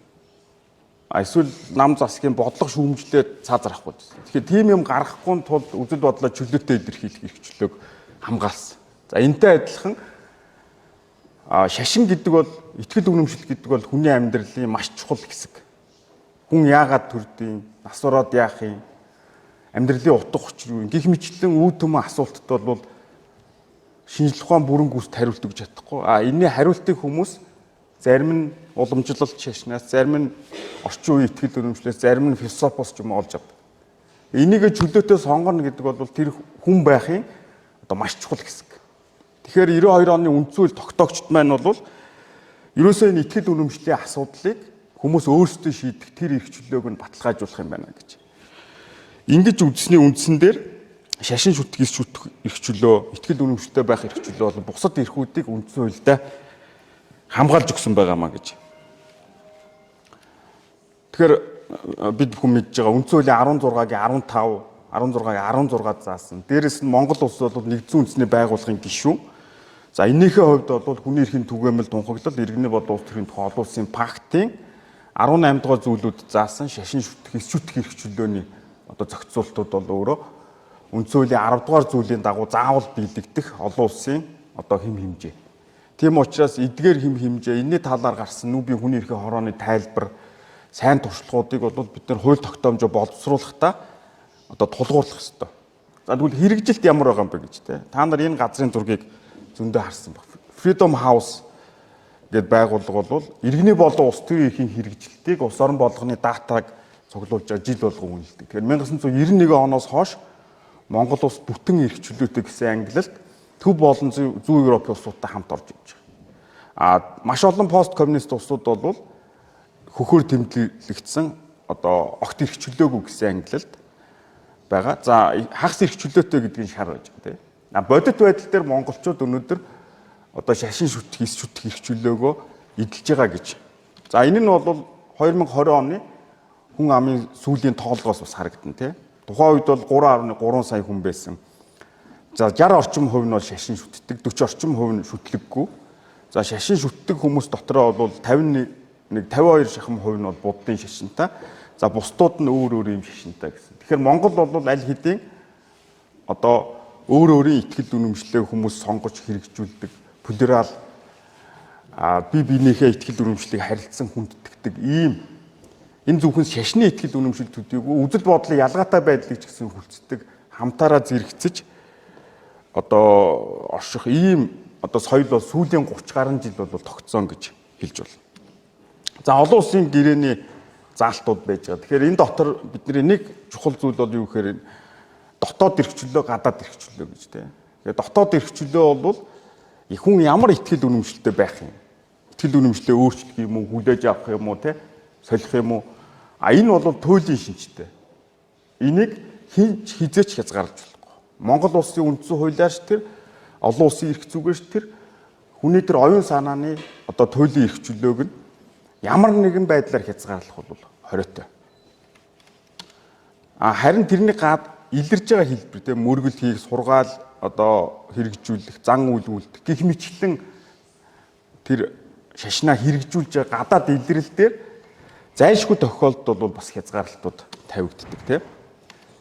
Эсвэл нам засгийн бодлого шүүмжлээд цаазар авахгүй гэсэн. Тэгэхээр тийм юм гаргахгүй тулд үзэл бодлоо чөлөөтэй илэрхийлэх эрх чөлөөг хамгаалсан. За энэтэй адилхан шашин гэдэг бол итгэл үнэмшил гэдэг бол хүний амьдралын маш чухал хэсэг. Хүн яагаад төрдгийг, насвараад яах юм, амьдралын утга учир юу гэх мэтлэн үе төмөн асуултад бол шинжлэх ухаан бүрэн гүйцэд хариулт өгч чадахгүй. Энэний хариултыг хүмүүс зарим нь уламжлалт шашнаас, зарим нь орчин үеийн итгэл үнэмшлээс, зарим нь философоос ч юм олж авдаг. Энийг чөлөөтэй сонгоно гэдэг бол тэр хүн байхын одоо маш чухал хэсэг. Тэгэхээр 92 оны үндсэн хууль тогтоогчд маань бол ерөөсөө энэ итгэл үнэмшлийн асуудлыг хүмүүс өөрсдөө шийдэх тэр эрх чөлөөг нь баталгаажуулах юм байна гэж. Ингэж үзсний үндсэн дээр шашин шүтгэс шүтэх эрх чөлөө, итгэл үнэмшилтэй байх эрх чөлөө бол бусад эрхүүдийг үндсэн хуульдаа хамгаалж өгсөн байгаамаа гэж. Тэгэхээр бид бүхэн мэдж байгаа үндсэн хуулийн 16-гийн 15, 16-гийн 16 заасан. Дээрээс нь Монгол улс бол нэгдсэн үндэсний байгууллагын гишүүн. За энийхээ хувьд бол хүний эрхийн түгээмэл тунхаглал, иргэний бодол улс төрийн тухай олон улсын пактын 18 дугаар зүйлүүд заасан шашин шүтэх эрх чөлөөний одоо зохицуултууд бол өөрөө үндсэн хуулийн 10 дугаар зүйлийн дагуу заавал биелэгдэх олон улсын одоо хэм хэмжээ. Тийм учраас эдгээр хэм хэмжээ энэний талаар гарсан нүүбийн хүний эрхийн хорооны тайлбар сайн туршлагуудыг бол бид нар хууль тогтоомжоо боловсруулахдаа одоо тулгуурлах ёстой. За тэгвэл хэрэгжилт ямар байгаа юм бэ гэж те. Та нар энэ газрын зургийг зөндөө харсан баг. Freedom House гэдэг байгууллага бол иргэний болон улс төрийн эрхийн хэрэгжилтийг улс орон болгоны датаг цуглуулж байгаа жил болгон үнэлдэг. Тэгэхээр 1991 оноос хойш Монгол улс бүтэн эрх чөлөөтэй гэсэн ангилалд төв болон зүүн Европын улсуудтай хамт орж иж байгаа. Маш олон пост коммунист улсууд бол хөхөр тэмдэглэгдсэн одоо огт эрх чөлөөгүй гэсэн ангилалд байгаа. За хагас эрх чөлөөтэй гэдгийг шар байж байгаа тийм. Бодит байдал дээр монголчууд өнөөдөр одоо шашин шүтэх, эс шүтэх эрх чөлөөгөө эдэлж байгаа гэж. За энэ нь бол 2020 оны хүн амын сүүлийн тоолгоос бас харагдана тийм. Тухайн үед бол 3.3 сая хүн байсан. За 60 орчим хувь нь бол шашин шүтдэг, 40 орчим хувь нь шүтлэггүй. За шашин шүтдэг хүмүүс дотроо бол 52 шахам хувь нь бол буддын шашинтай. За бусдууд нь өөр юм шашинтай гэсэн. Тэгэхээр Монгол бол аль хэдийн одоо өөрийн итгэл үнэмшлээ хүмүүс сонгож хэрэгжүүлдэг, плюрал бие биенийхээ итгэл үнэмшлийг харилцсан хүндэтгдэг ийм энэ зөвхөн шашны итгэл үнэмшил төдийгүй үзэл бодлын ялгаатай байдлыг ч гэсэн хүлцдэг, хамтаараа зэрэгцэж одоо орших ийм одоо соёл бол сүүлийн 30 гаруй жил бол тогтсон гэж хэлж байна. За олон улсын гэрээний заалтууд байж байгаа. Тэгэхээр энэ дотор бидний нэг чухал зүйл бол юу гэхээр дотоод эрх чөлөө, гадаад эрх чөлөө гэж тийм. Тэгэхээр дотоод эрх чөлөө бол хүн ямар итгэл үнэмшилтэй байх юм. Итгэл үнэмшлээ өөрчлөх юм уу, хүлээж авах юм уу, тийм солих юм уу? Энэ бол туйлын шинжтэй. Энийг хинч хизээч хязгаарлаж болохгүй. Монгол улсын үндсэн хуулиарч тэр олон улсын эрх зүгээрч тэр хүний тэр оюун санааны одоо туйлын эрх чөлөөг нь ямар нэгэн байдлаар хязгаарлах бол хориотой. Харин тэрний гад илэрж байгаа хэлбэр тийм мөргөл хийх, сургаал одоо хэрэгжүүлэх, зан үйл үлдэх гэх мэтлэн тэр шашнаа хэрэгжүүлж байгаа гадаад илрэл дээр зайлшгүй тохиолдолд бол бас хязгаарлалтууд тавигддаг тийм.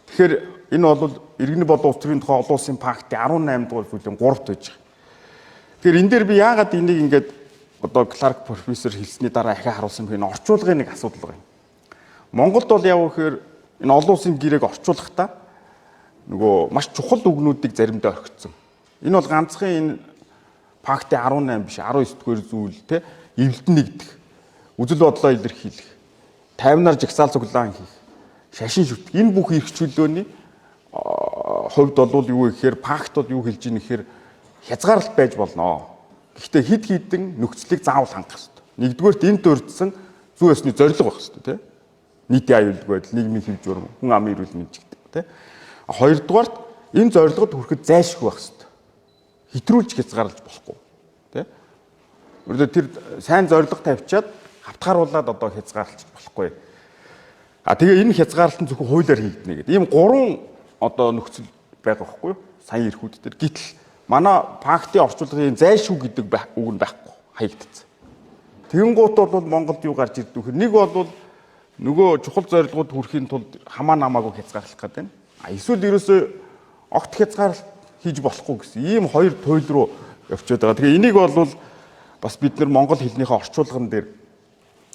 Тэгэхээр энэ бол иргэний болон улс төрийн тухай олон улсын пактын 18 дугаар зүйлийн 3-т байж байгаа. Тэгэхээр энэ дээр би яагаад энийг ингээд одоо Кларк профессор хэлсний дараа ахиа харуулсан бэ? Энэ орчуулгын нэг асуудал байна. Монголд бол яав гэхээр энэ олон улсын гэрээг орчуулахдаа нөгөө маш чухал үгнүүдийг заримдаа орхицсон. Энэ бол ганцхан энэ пактын 18 биш 19 дугаар зүйл те эвлэлд нэгдэх, үзэл бодлоо илэрхийлэх, тайвнаар жагсаал цуглаан хийх, шашин шүтэх энэ бүх эрх чөлөөний хувьд бол юу гэхээр пакт бол юу хэлж ийн гэхээр хязгаарлалт байж болно. Гэхдээ хид хідэн нөхцөлийг заавал хангах хэрэгтэй. Нэгдүгээрт энэ дурдсан зүй ёсны зорилго байх хэрэгтэй тийм. Нийтийн аюулгүй байдал, нийгмийн хэв журам, хүн амын эрүүл мэнд гэдэг тийм. Хоёрдугаарт энэ зорилгод хүрэхэд зайлшгүй байх хэрэгтэй. Хэтрүүлж хязгаарлаж болохгүй тийм. Өөрөөр тэр сайн зорилго тавьчаад хавтгааруулаад одоо хязгаарлаж болохгүй. Тэгээ энэ хязгаарлалт нь зөвхөн хуулиар хийгдэнэ гэдэг. Ийм 3 одоо нөхцөл байгаа байхгүй юу? Сайн эрхүүд дээр. Гэтэл манай пактын орчуулгын зайлшгүй гэдэг үг нь байхгүй хаягдсан. Тэгэнгუут бол Монголд юу гарч ирдэг вэ? Нэг бол нөгөө чухал зорилгод хүрэхийн тулд хамаа намаагүй хязгаарлах гэдэг. Эсвэл ерөөсөө огт хязгаарлалт хийж болохгүй гэсэн ийм хоёр туйл руу явчиход байгаа. Тэгээ энийг бол бас бид нар монгол хэлнийхээ орчуулган дээр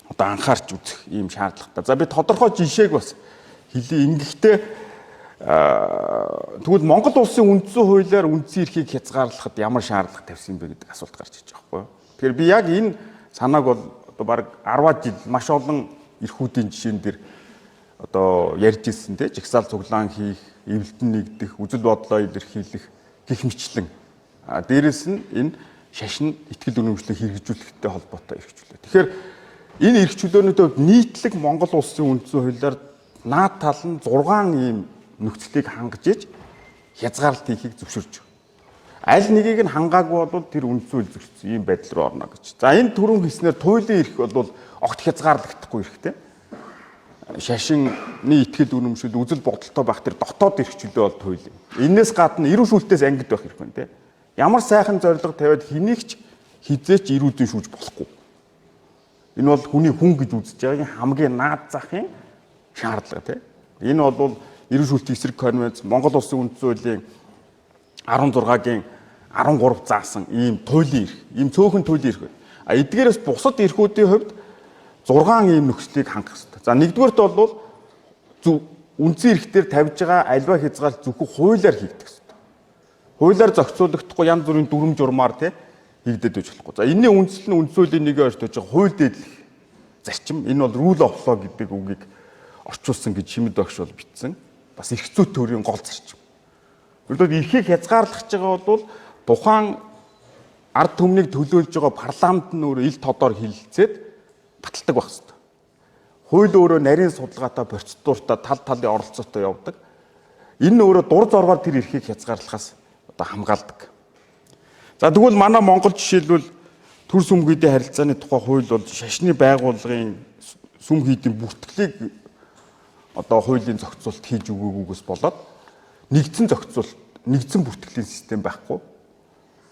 одоо анхаарч үзэх ийм шаардлагатай. За би тодорхой жишээг бас хэлье. Ингэхдээ тэгвэл Монгол улсын үндсэн хуулиар үндсэн эрхийг хязгаарлахад ямар шаардлага тавьсан бэ гэдэг асуулт гарч иж байгаа байхгүй юу. Тэгэхээр би яг энэ санааг бол одоо баг 10-аад жил маш олон эрхүүдийн жишээн дээр одоо ярьж ирсэн тийм жагсаал цуглаан хийх, эвлэлд нэгдэх, үзэл бодлоо илэрхийлэх гэх мэтлэн. Дээрэс нь энэ шашин итгэл үнэмшлийг хэрэгжүүлэхтэй холбоотой эрх чөлөө. Тэгэхээр энэ эрх чөлөөний төвд нийтлэг Монгол улсын үндсэн хуулиар наад тал нь 6 ийм нөхцөлийг хангаж иж хязгаарлалт хийхийг зөвшөөрж байгаа. Аль нэгийг нь хангаагүй бол тэр үндсэн хууль зөрчсөн ийм байдал руу орно гэж. За энэ түрүүн хэлснээр туйлын эрх бол огт хязгаарлагдахгүй эрхтэй. Шашины итгэл үнэмшил үзэл бодолтой байх тэр дотоод эрх чөлөө бол туйл. Энээс гадна эрүү шүүлтээс ангид байх хэрэг байна тийм. Ямар сайхан зорилго тавиад хэнийгч хизээч эрүүдэн шүүж болохгүй. Энэ бол хүний хүн гэж үзэж байгаагийн хамгийн наад захын шаардлага тийм. Энэ бол эрүүл шүүлтийн эсрэг конвенц, Монгол Улсын үндсэн хуулийн 16-гийн 13 заасан ийм туйлын эрх, ийм цөөхөн туйлын эрх. Эдгээрээс бусад эрхүүдийн хувьд 6 ийм нөхцөлийг хангах хэрэгтэй. За нэгдүгээрт бол үндсэн эрхтэр тавьж байгаа альва хязгаарлалт зөвхөн хуулиар хийгдэх хэрэгтэй. Хуулиар зохицуулагдахгүй янз бүрийн дүрм журмаар хийгдэж байж болохгүй. За энэний үндсэл нь үндсэн хуулийн 1-ээр төвж байгаа хууль дэдлэх зарчим. Энэ бол rule of law гэдэг үгийг орчуулсан гэж Шимэд багш бол бичсэн. Бас эрх зүйн төрийн гол зарчим. Өөрөлд эрхийг хязгаарлах байгаа бол тухайн ард түмнийг төлөөлж байгаа парламент нь өөрөө ил тодоор хилэлцээд баталдаг байх хэрэгтэй. Хууль өөрөө нарийн судалгаатай процедуртай тал талын оролцоотой явдаг. Энэ нь өөрөө дур зоргоор тэр эрхийг хязгаарлахаас хамгаалдаг. За тэгвэл манай Монгол жишээлбэл төр сүмгийдийн харилцааны тухай хууль бол шашны байгууллагын сүм хийдийн бүртгэлийг хуулийн зохицуулалт хийж өгөөгүйгээс болоод нэгдсэн зохицуулалт, нэгдсэн бүртгэлийн систем байхгүй.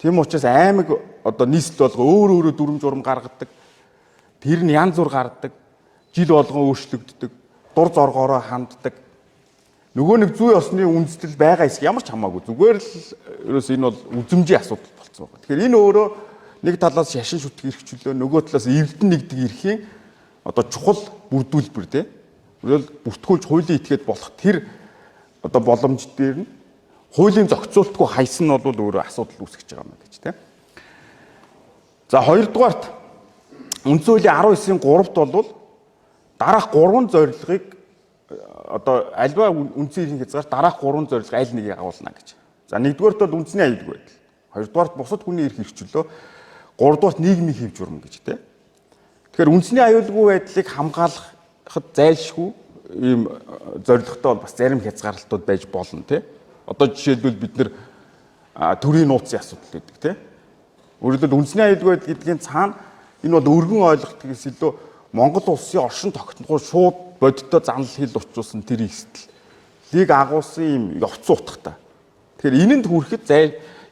Тийм учраас аймаг нийслэл болгоо өөр дүрм журм гаргадаг. Тэр нь янз бүр гаргадаг. Жил болгон өөрчлөгддөг. Дур зоргоороо ханддаг. Нөгөө нэг зүй ёсны үндэслэл байгаа хэсэг ямар ч хамаагүй. Зүгээр л ерөөс энэ бол үзмжийн асуудал болцсон байна. Тэгэхээр энэ өөрөө нэг талаас шашин шүтэх эрх чөлөө, нөгөө талаас эвдэн нэгдэг эрхийн чухал бүрдүүлбэр тий. Бүртгүүлж хуулийн этгээд болох тэр боломж дээр нь хуулийн зохицуултгүй хайс нь бол өөрөө асуудал үүсгэж байгаа юм гэж тий. За хоёрдугаарт үндсэн хуулийн 19-ийн 3-т бол дараах 3 зорилгыг альва үндсэн эрхийн хязгаар дараах 3 зорилго аль нэгийг агуулна гэж. За нэгдүгээрт бол үндэсний аюулгүй байдал. Хоёрдугаарт бусад хүний эрх чөлөө, гуравдугаарт нийгмийн хэв журам гэж тий. Тэгэхээр үндэсний аюулгүй байдлыг хамгаалахад зайлшгүй ийм зорилготой бол бас зарим хязгаарлалтууд байж болно тий. Жишээлбэл бид нэр төрийн нууцын асуудал гэдэг тий. Өөрөлдөл үндэсний аюулгүй байдал гэдгийн цаана энэ бол өргөн ойлголтгоос илүү Монгол улсын оршин тогтногоо шууд бодиттой занал хил учруулсан тэр ихсэлийг агуулсан ийм явц утгатай. Тэгэхээр энэнд хүрэхэд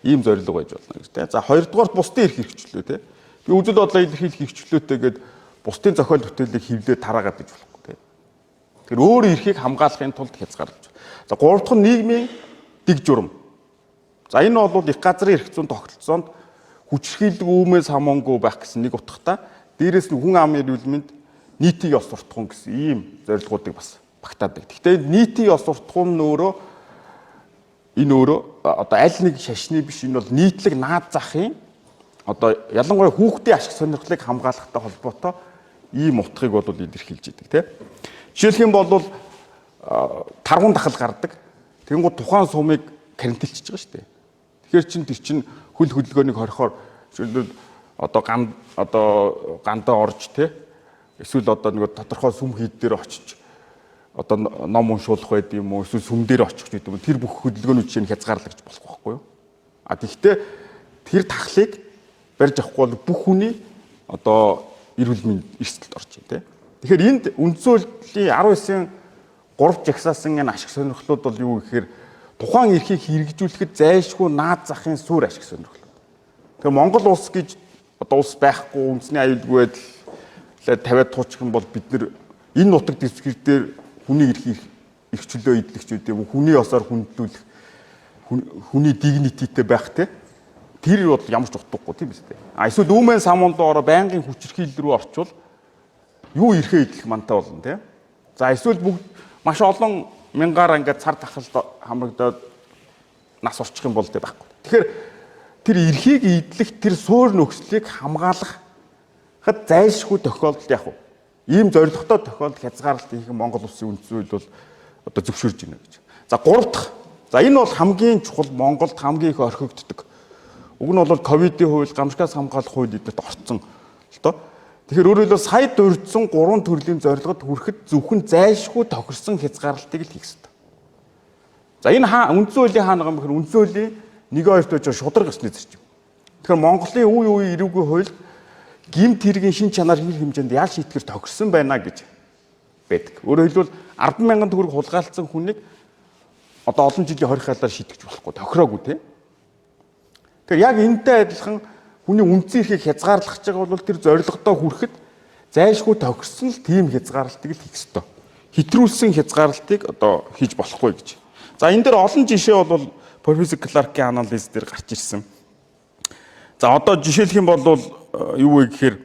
ийм зорилго байж болно гэж тийм. За хоёрдугаарт бусдын эрх хэрэгчлөө тийм. Би үзэл бодлоо илэрхийлэх хэрэгчлөөтэй гээд бусдын зохиол бүтээлийг хөвлөд тараагаад гэж болохгүй тийм. Тэгэхээр өөр эрхийг хамгаалахын тулд хязгаарлаж. За гурав дахь нь нийгмийн дэг журам. За энэ бол их газрын эрх зүйн тогтолцоонд хүчирхийлэг үүмээс хамаангүй байх гэсэн нэг утгатай. Дээрээс нь хүн амын эрүүл мэнд нийтийг ёс суртахуун гэсэн ийм зорилгоодыг бас багтаадаг. Гэхдээ нийтийн ёс суртахуун нь өөрөө аль нэг шашны биш, энэ бол нийтлэг наад захын ялангуяа хүүхдийн ашиг сонирхлыг хамгаалахтай холбоотой ийм утгыг бол илэрхийлж идэг тийм. Жишээлх юм бол таргун дахал гардаг. Тэнгууд тухайн сумыг карантинлчихж байгаа шүү дээ. Тэгэхээр тэр чин хөл хөдөлгөөнийг хорихоор жишээлбэл гандаа орж тий эсвэл нэг тодорхой сүм хийд дээр очиж ном уншуулах байд юм уу, эсвэл сүм дээр очих гэдэг юм. Тэр бүх хөдөлгөөний жишээ нь хязгаарлагдаж болох байхгүй юу? Тэгэхдээ тэр тахлыг барьж авахгүй бол бүх хүний эрүүл мэнд эрсдэлд орж тий. Тэгэхээр энд үндсэн хуулийн 19-ийн 3 жагсаасан энэ ашиг сонирхлууд бол юу гэхээр тухайн эрхийг хэрэгжүүлэхэд зайлшгүй наад захын суурь ашиг сонирхлоо. Тэгэхээр Монгол улс гэж улс байхгүй, үндэсний аюулгүй байдал тавиад туучих юм бол бид нар энэ нутаг дэвсгэр дээр хүний эрх чөлөө эдлэгч үү юм, хүний ёсоор хүндлүүлэх, хүний дигнититэй байх тэр бол ямар ч утгагүй тийм биз дээ. Эсвэл үүмэн самундороо байнгын хүчирхийлэл рүү орчвол юу эрхээ эдлэх мантай болно тийм. За эсвэл бүгд маш олон мянгаар ингээд цар тахалд хамрагдаад нас орчих юм бол байхгүй. Тэгэхээр тэр эрхийг эдлэх тэр суур нөхцөлийг хамгаалахад зайлшгүй тохиолдол яг уу. Ийм зорилготой тохиолдол хязгаарлалт хийх Монгол улсын үндсэн хууль бол зөвшөөрж байна гэж. За гурав дахь. За энэ бол хамгийн чухал, Монголд хамгийн их орхигддог. Уг нь бол ковидын хууль, гамшигаас хамгаалах хууль эднэрт орцсон л доо. Тэгэхээр өөрөөр хэлбэл сая дурдсан 3 төрлийн зорилгод хүрэхэд зөвхөн зайлшгүй тохирсон хязгаарлалтыг л хийх ёстой. За энэ үндсэн хуулийн хаана байгаа юм бэхээр үндсэн хуулийн 1-2 төвч шударга ёсны зарчим. Тэгэхээр Монголын үе үе эрүүгийн хууль гэмт хэргийн шин чанар хэр хэмжээнд яаж шийтгэр тохирсон байна гэж байдаг. Өөрөөр хэлбэл 10,000 төгрөг хулгайлцсан хүнийг олон жилийн хорих халаар шийтгэж болохгүй, тохироогүй тийм. Тэгэхээр яг энэтэй адилхан хүний үндсэн эрхийг хязгаарлах гэж байгаа бол тэр зорилгодоо хүрэхэд зайлшгүй тохирсон л тийм хязгаарлалтыг л хийх ёстой. хэтрүүлсэн хязгаарлалтыг одоо хийж болохгүй гэж. За энэ дээр олон жишээ бол профессор Кларкийн анализ дээр гарч ирсэн. За одоо жишээлх юм бол юу вэ гэхээр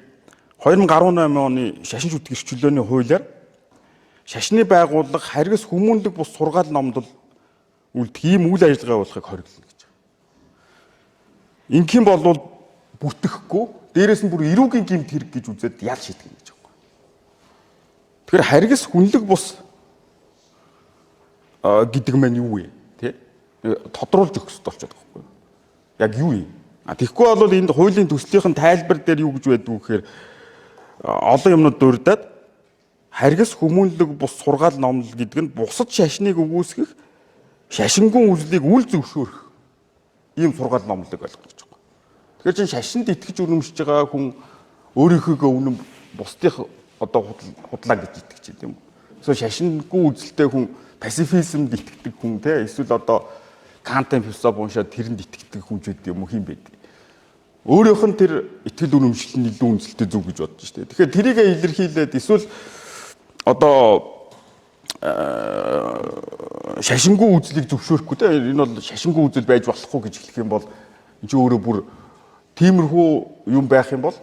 2018 оны шашин шүтэх эрх чөлөөний хуулиар шашны байгууллага харгас хүмүүнлэг бус сургаал номдол үлдэх ийм үйл ажиллагаа болохыг хориглоно гэж. Ингэх юм бол бүтэхгүй, дээрээс нь бүр эрүүгийн гэмт хэрэг гэж үзээд ял шийдэх юм гэж байна. Тэгэхээр харгас хүнлэг бус гэдэг маань юу вэ? Тэ? Тодруулж өгөх хэрэгтэй болчиход байгаа байхгүй юу? Яг юу юм? Тэгэхгүй бол энд хуулийн төслийнхэн тайлбар дээр юу гэж байдгүй гэхээр олон юмнууд дурдаад харгас хүмүүнлэг бус сургаал номлол гэдэг нь бусад шашныг өгөөсгөх шашингуун үзлийг үл зөвшөөрөх ийм сургаал номлолыг ойлгож байгаа. Тэгэхээр чинь шашинд итгэж үнэмшиж байгаа хүн өөрийнхөө үнэн бусдын одоо худлаа гэж итгэж байна тийм үү? Эсвэл шашингуун үзэлтэй хүн пацифизмд итгэдэг хүн те эсвэл одоо Кантын философи уншаад тэрэнд итгэдэг хүн ч гэдэг юм уу хин байдаг. Өөрийнх нь тэр итгэл үнэмшил нь илүү үнэлэлтэй зүг гэж бодож штэ. Тэгэхээр тэрийг илэрхийлээд эсвэл одоо шашингуун үзлийг зөвшөөрөхгүй те энэ бол шашингуун үзэл байж болохгүй гэж хэлэх юм бол энэ ч өөрөө бүр тиймэрхүү юм байх юм бол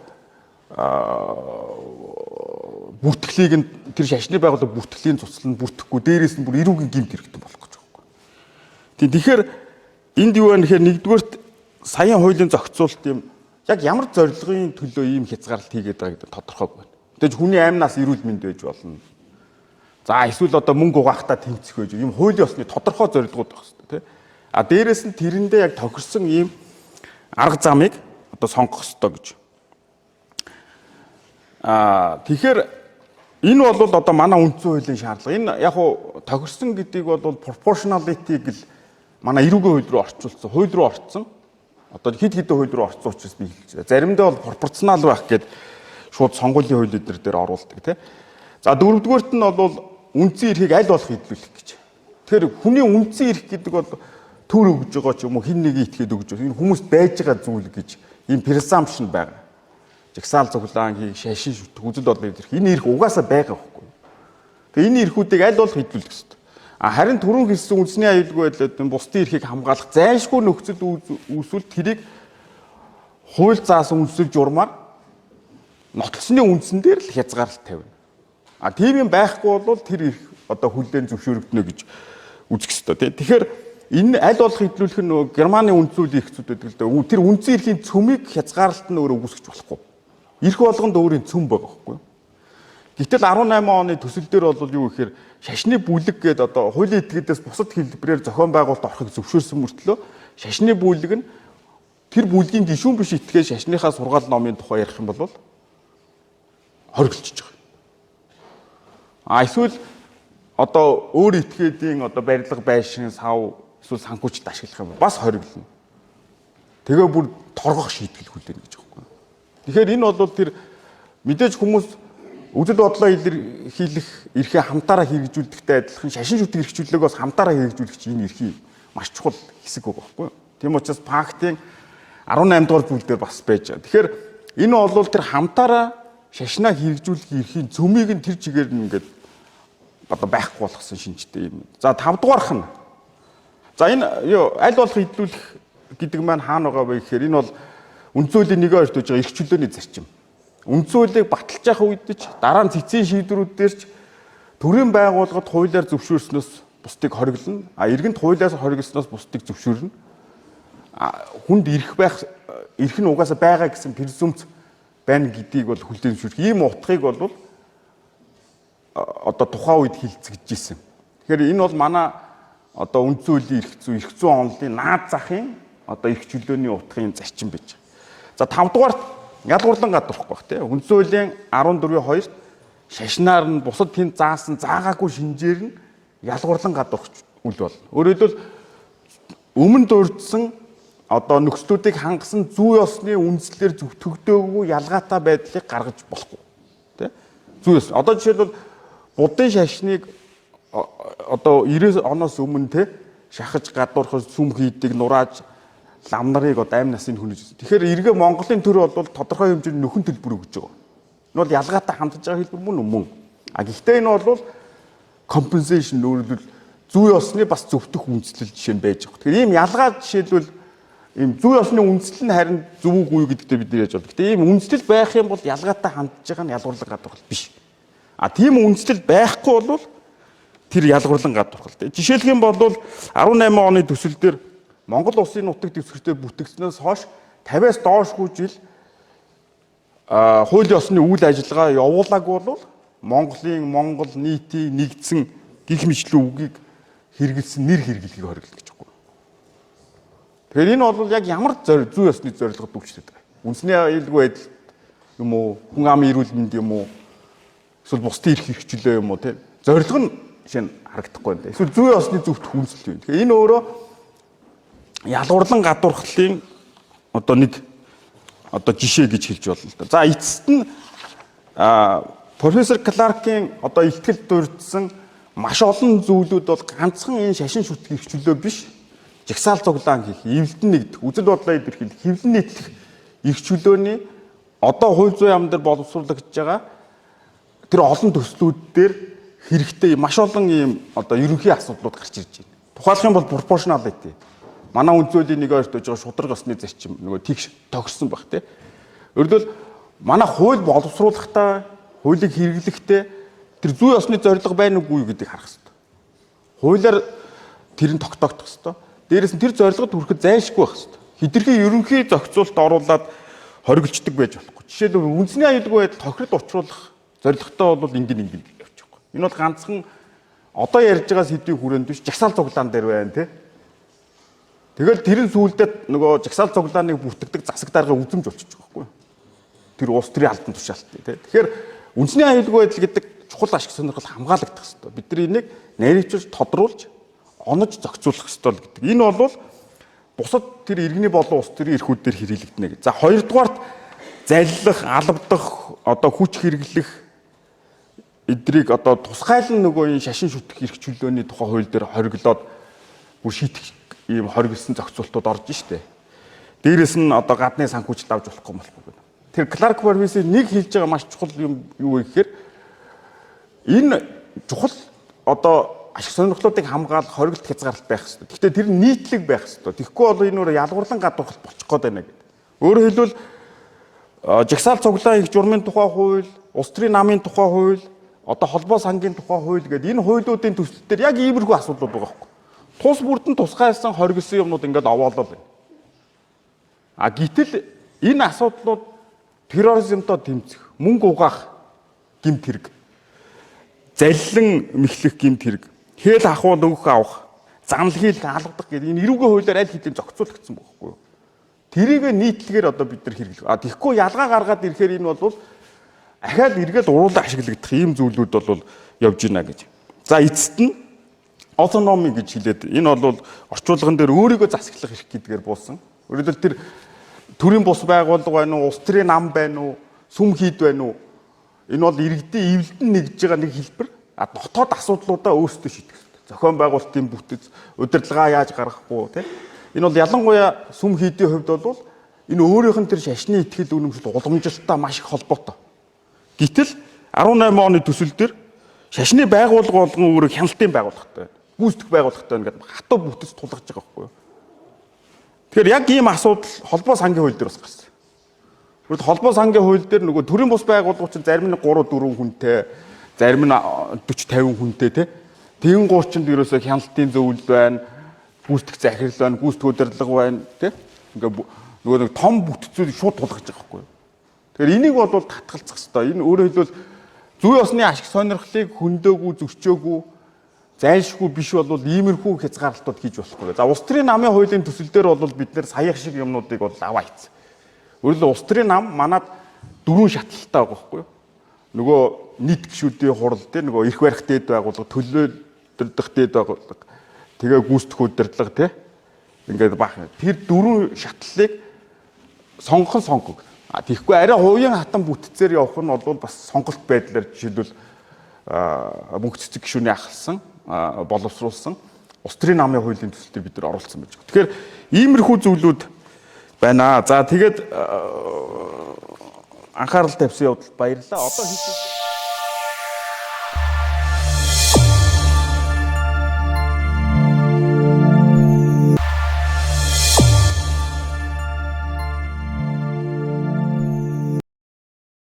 бүртгэлийг нь тэр шашны байгууллага бүртгэлийн цуцлал нь бүртгэхгүй дээрээс нь бүр эрүүгийн гэмт хэрэгтэн болох гэж байгаа. Тэгэхээр энд юу вэ гэхээр нэгдүгээрт саяын хуулийн зохицуулалт юм яг ямар зорилгын төлөө ийм хязгаарлалт хийгээд байгаа гэдэг тодорхойгүй байна. Тэгэж хүний амь нас эрүүл мэнд байж болно. За эсвэл одоо мөнгө угаахтаа тэмцэх байж юм хуулийн ёсны тодорхой зорилгууд байх хэрэгтэй тий. Дээрээс нь тэрэндээ яг тохирсон ийм арга замыг одоо сонгох хэрэгтэй гэж. Тэгэхээр энэ бол одоо манай үндсэн хуулийн шаардлага. Энэ яг хуу тохирсон гэдгийг бол proportionality гэл манай эрүүгийн хууль руу орчуулсан. Хууль руу орцсон. Одоо хэд хэдэн хууль руу орцсон учраас би хэлж байгаа. Заримдаа бол пропорционал байх гээд шууд сонгуулийн хууль дээр оруулдаг тий. За дөрөвдүгээрт нь бол үндсэн эрхийг аль болох хэвлүүлэх гэж. Тэгэхээр хүний үндсэн эрх гэдэг бол төр өгж байгаа ч юм уу хин нэгийг итгээд өгж байгаа. Энэ хүмүүст байж байгаа зүйл гэж ийм presumption байгаа. Жагсаал цуглаан хий шашин шүтэх үзэл бодлын эрх энэ эрх угаасаа байгаа байхгүй. Тэгээ энэ эрхүүдийг аль болох хэвлүүлэх хэрэгтэй. Харин түрүүн хэлсэн үндэсний аюулгүй байдлаар бусдын эрхийг хамгаалах зайлшгүй нөхцөл үүсвэл тэрийг хууль заасан үндсэл журмаар нотлцны үндсэн дээр л хязгаарлалт тавина. Тийм юм байхгүй бол тэр эрх одоо хүлээн зөвшөөрөгдөнө гэж үзэх ёстой. Тэгэхээр энэ аль болох хэвлүүлэх нь нөгөө Германы үндсүүлийн эрхцүүд гэдэг л дээ. Тэр үндсэн эрхийн цөмийг хязгаарлалт нь өөрөө үүсгэж болохгүй. Эрх болгонд өөрийн цөм байгаа байхгүй юу? Гэтэл 18 оны төсөл дээр бол юу гэхээр шашны бүлэг гэдэг одоо хуулийн этгээдээс бусад хэлбэрээр зохион байгуулалт орохыг зөвшөөрсөн мөртлөө шашны бүлэг нь тэр бүлгийн гишүүн биш этгээ шашныхаа сургаал номын тухай ярих юм бол хориглож байгаа. Эсвэл одоо өөр этгээдийн одоо барилга байшин сав эсвэл санхүүжилт ашиглах юм бас хориглоно. Тэгээ бүр торгох шийтгэл хүлээнэ гэж байгаа юм. Тэгэхээр энэ бол тэр мэдээж хүмүүс үзэл бодлоо илэрхийлэх эрхээ хамтаараа хэрэгжүүлдэгтэй адилхан шашин шүтэх эрх чөлөөг бас хамтаараа хэрэгжүүлэх чинь энэ эрхийн маш чухал хэсэг байгаа байхгүй юу? Тийм учраас пактын 18 дугаар зүйл дээр бас байж байгаа. Тэгэхээр энэ бол тэр хамтаараа шашнаа хэрэгжүүлэх эрхийн цөмийг нь тэр чигээр нь ингээд одоо байхгүй болгосон шинжтэй юм. За 5 дугаарх нь. За энэ аль болох хэвлүүлэх гэдэг маань хаана байгаа вэ гэхээр энэ бол үндсөлийн нэгэ орж байгаа эрх чөлөөний зарчим. Үндсөөлийг баталж явах үед ч дараа нь цэцгийн шийдвэрүүд дээр ч төрийн байгууллагад хуулиар зөвшөөрснөөс бусдыг хориглоно. Иргэнд хуулиас хориглосноос бусдыг зөвшөөрнө. Хүнд эрх байх эрх нь угаасаа байгаа гэсэн презумпц байна гэдгийг бол хүлээн зөвшөөрөх. Ийм утгыг бол одоо тухайн үед хилцэгдэж ирсэн. Тэгэхээр энэ бол манай одоо үндсөлийн эрх зүйн онолын наад захын одоо эрх чөлөөний утгын зарчим байж. За 5 дугаарт ялгуурлан гадуурхгүй бах тий. Үндсөлийн 14-2-т шашнаар нь бусад тэнд заасан заагаагүй шинжээр нь ялгуурлан гадуурх үл болно. Өөрөөр хэлбэл өмнө дурдсан одоо нөхцлүүдийг хангасан зүй ёсны үндслээр зөвтгөгдөөгүй ялгаатай байдлыг гаргаж болохгүй. Тэ? Зүй ёс. Одоо жишээлбэл будын шашныг одоо 90 оноос өмнө те шахаж гадуурхаж сүм хийдэг нурааж лам нарыг одоо амь насыг хүнэж. Тэгэхээр эргээ Монголын төр бол тодорхой хэмжээний нөхөн төлбөр өгж байгаа. Энэ бол ялгаатай хандж байгаа хэлбэр мөн. Гэхдээ энэ бол compensation өөрөлдөл зүй ёсны бас зөвтөх үндэслэл жишээ нь байж байгаа. Тэгэхээр ийм ялгаа жишээлбэл ийм зүй ёсны үндэслэл нь харин зөв үгүй гэдэгтээ бид яаж боддог. Гэтэ ийм үндэслэл байх юм бол ялгаатай хандж байгаа нь ялгуурлан гадуурхал биш. Тийм үндэслэл байхгүй бол тэр ялгуурлан гадуурхал. Жишээлх юм бол 18 оны төсөл дээр Монгол улсын нутаг дэвсгэртэй бүтээгдснээс хойш 50-аас доошгүй жил хууль ёсны үйл ажиллагаа явуулаагүй бол Монгол нийтийн нэгдсэн гих мэтлэн үгийг хэрэгэлсэн нэр хэрэглэхийг хориглох гэж байна. Тэгэхээр энэ бол яг ямар зүй ёсны зорилгод үйлчлээд байгаа. Үндэсний аюулгүй байдал юм уу, хүн амын эрүүл мэнд юм уу, эсвэл бусдын эрх хэрэгчлөө юм уу, тийм зорилго нь жишээ нь харагдахгүй байна. Эсвэл зүй ёсны зөвхөн хүнсэл юм. Тэгэхээр энэ өөрөө ялгуурлан гадуурхлын одоо нэг жишээ гэж хэлж болно л да. За эцэст нь профессор Кларкийн одоо ихтгэл дурдсан маш олон зүйлүүд бол ганцхан энэ шашин шүтэх эрхчлөө биш. Жагсаал цуглаан хийх, эвлэн нэгдэх, үзэл бодлоо илэрхийлэх, хэвлэн нийтлэх эрхчлөөний одоо хууль зүйн яам дээр боловсруулагдж байгаа тэр олон төслүүд дээр хэрэгтэй маш олон ийм одоо ерөнхий асуудлууд гарч ирж байна. Тухайлх юм бол пропорционалити. Манай үнд зүйлийн нэг ойрт байж байгаа шудраг ёсны зарчим нөгөө тэгш тогтсон баг тий. Өөрөлдөл манай хууль боловсруулахдаа, хуулийг хэрэглэхдээ тэр зүй ёсны зорилго байна уугүй гэдгийг харах хэрэгтэй. Хуулиар тэр нь тогтоогдох хэрэгтэй. Дээрээс нь тэр зорилгод хүрэхэд зайлшгүй байх хэрэгтэй. Хитрхи ерөнхий зохицуулалт оруулаад хориглцдаг байж болохгүй. Жишээлбэл үндэсний аюулгүй байдал тохирол учруулах зорилготой бол ингэн явчих واخгүй. Энэ бол ганцхан одоо ярьж байгаа сэдвийн хүрээнд биш жагсаал цуглаан дээр байна тий. Тэгэл тэрэн сүүлдээ нөгөө жагсаал цуглааныг бүртгэдэг засаг дарга үзэмж болчихж байгаа байхгүй. Тэр улс төрийн албан тушаалт тий. Тэгэхээр үндэсний аюулгүй байдал гэдэг чухал ашиг сонирхол хамгаалагдах хэрэгтэй. Бид нар энийг нарийвчилж тодруулж онож зохицуулах хэрэгтэй л гэдэг. Энэ бол бусад тэр иргэний болон улс төрийн эрхүүдээр хэрэглэгдэнэ гэж. За хоёрдугаарт заллах, албадах, одоо хүч хэрэглэх эдрийг одоо тусгайлан нөгөө энэ шашин шүтэх эрх чөлөөний тухай хууль дээр хориглоод бүр шийтгэх ийм хориглосон зохицуултууд орж штэ. Дээрээс нь одоо гадны санхүүжилт авч болохгүй болохгүй. Тэр Кларк Барвисийн нэг хэлж байгаа маш чухал юм юу вэ гэхээр энэ чухал одоо ашиг сонирхлуудыг хамгаалах хориглолт хязгаарлалт байх хэрэгтэй. Гэхдээ тэр нийтлэг байх хэрэгтэй. Тэгэхгүй бол энэ өөрөө ялгуурлан гадуурхалт болчих гээд байна гэдэг. Өөрөөр хэлбэл жагсаал цуглаан их журмын тухай хууль, улс төрийн намын тухай хууль, одоо холбоо сангийн тухай хууль гэдэг энэ хуулиудын төсөл дээр яг иймэрхүү асуудлууд байгаа байхгүй. Тус бүрдэн тусгайлсан хориглосон юмнууд ингээд овоолол байна. Гэтэл энэ асуудлууд терроризмтой тэмцэх, мөнгө угаах гэмт хэрэг, заллин мэхлэх гэмт хэрэг, хэл ахуй нөгөх авах, занл хийл алгадах гэдэг энэ эрүүгийн хуулиар аль хэдийн зохицуулагдсан байхгүй юу? Тэрийг нийтлэгээр одоо бид нар хэрэглэх. Тэгэхгүй ялгаа гаргаад ирэхээр энэ бол ахаад эргээд уруулаа ашиглагдах ийм зүйлүүд бол явж байна гэж. За эцэст нь автономи гэж хэлээд энэ бол орчуулган дээр өөрийгөө засаглах эрх гэдгээр буусан. Өөрөлдөл тэр төрийн бус байгууллага байна уу, улс төрийн нам байна уу, сүм хийд байна уу? Энэ бол иргэдийн эвлэлд нэгж байгаа нэг хэлбэр. Дотоод асуудлуудаа өөрсдөө шийдэх хэрэгтэй. Зохион байгуулалтын бүтэц, удирдлагаа яаж гаргах уу, тийм. Энэ бол ялангуяа сүм хийдийн хувьд бол энэ өөрийнх нь тэр шашны итгэл үнэмшил уламжилттай маш их холбоотой. Гэтэл 18 оны төсөл дээр шашны байгууллага болгон өөрө хяналтын байгууллагатай, гүйцэтгэх байгууллагатай ингээд хатуу бүтэц тулгаж байгаа байхгүй юу? Тэгэхээр яг ийм асуудал холбоо сангийн хууль дээр бас гарсан. Өөрөөр холбоо сангийн хууль дээр нөгөө төрийн бус байгууллагууд чинь зарим нь 3-4 хүнтэй, зарим нь 40-50 хүнтэй тий. Тэгэн гуурчинд ерөөсөө хяналтын зөвлөл байна, гүйцэтгэх захирал байна, гүйцэтгэх удирдлага байна тий. Ингээ нөгөө нэг том бүтцүүд шууд тулгаж байгаа байхгүй юу? Тэгэхээр энийг бол татгалзах хэрэгтэй. Энэ өөрөөр хэлбэл зүй ёсны ашиг сонирхлыг хөндөөгүй, зөрчөөгүй, зайлшгүй биш бол иймэрхүү хязгаарлалтууд хийж болохгүй. За улс төрийн намын хуулийн төсөл дээр бол бид нэр саяхан шиг юмнуудыг бол аваа хийсэн. Өөрөлдөө улс төрийн нам манад 4 шатлалтай байгаа байхгүй юу? Нөгөө нийт гишүүдийн хурал дээр нөгөө эрх барих дээд байгууллага, төлөөлөх дээд байгууллага, тэгээ гүйцэтгэх удирдлага тий. Ингээд баах. Тэр 4 шатлалыг сонгох. Тэгэхгүй арай хувийн хатан бүтцээр явах нь бол бас сонголт байдлаар жишээлбэл мөнх цэцэг гишүүний ахалсан, боловсруулсан улс төрийн намын хуулийн төсөлтөд бид нар оруулсан байж байгаа. Тэгэхээр иймэрхүү зүйлүүд байна. За тэгээд анхаарал тавьсан явдалд баярлалаа. Одоо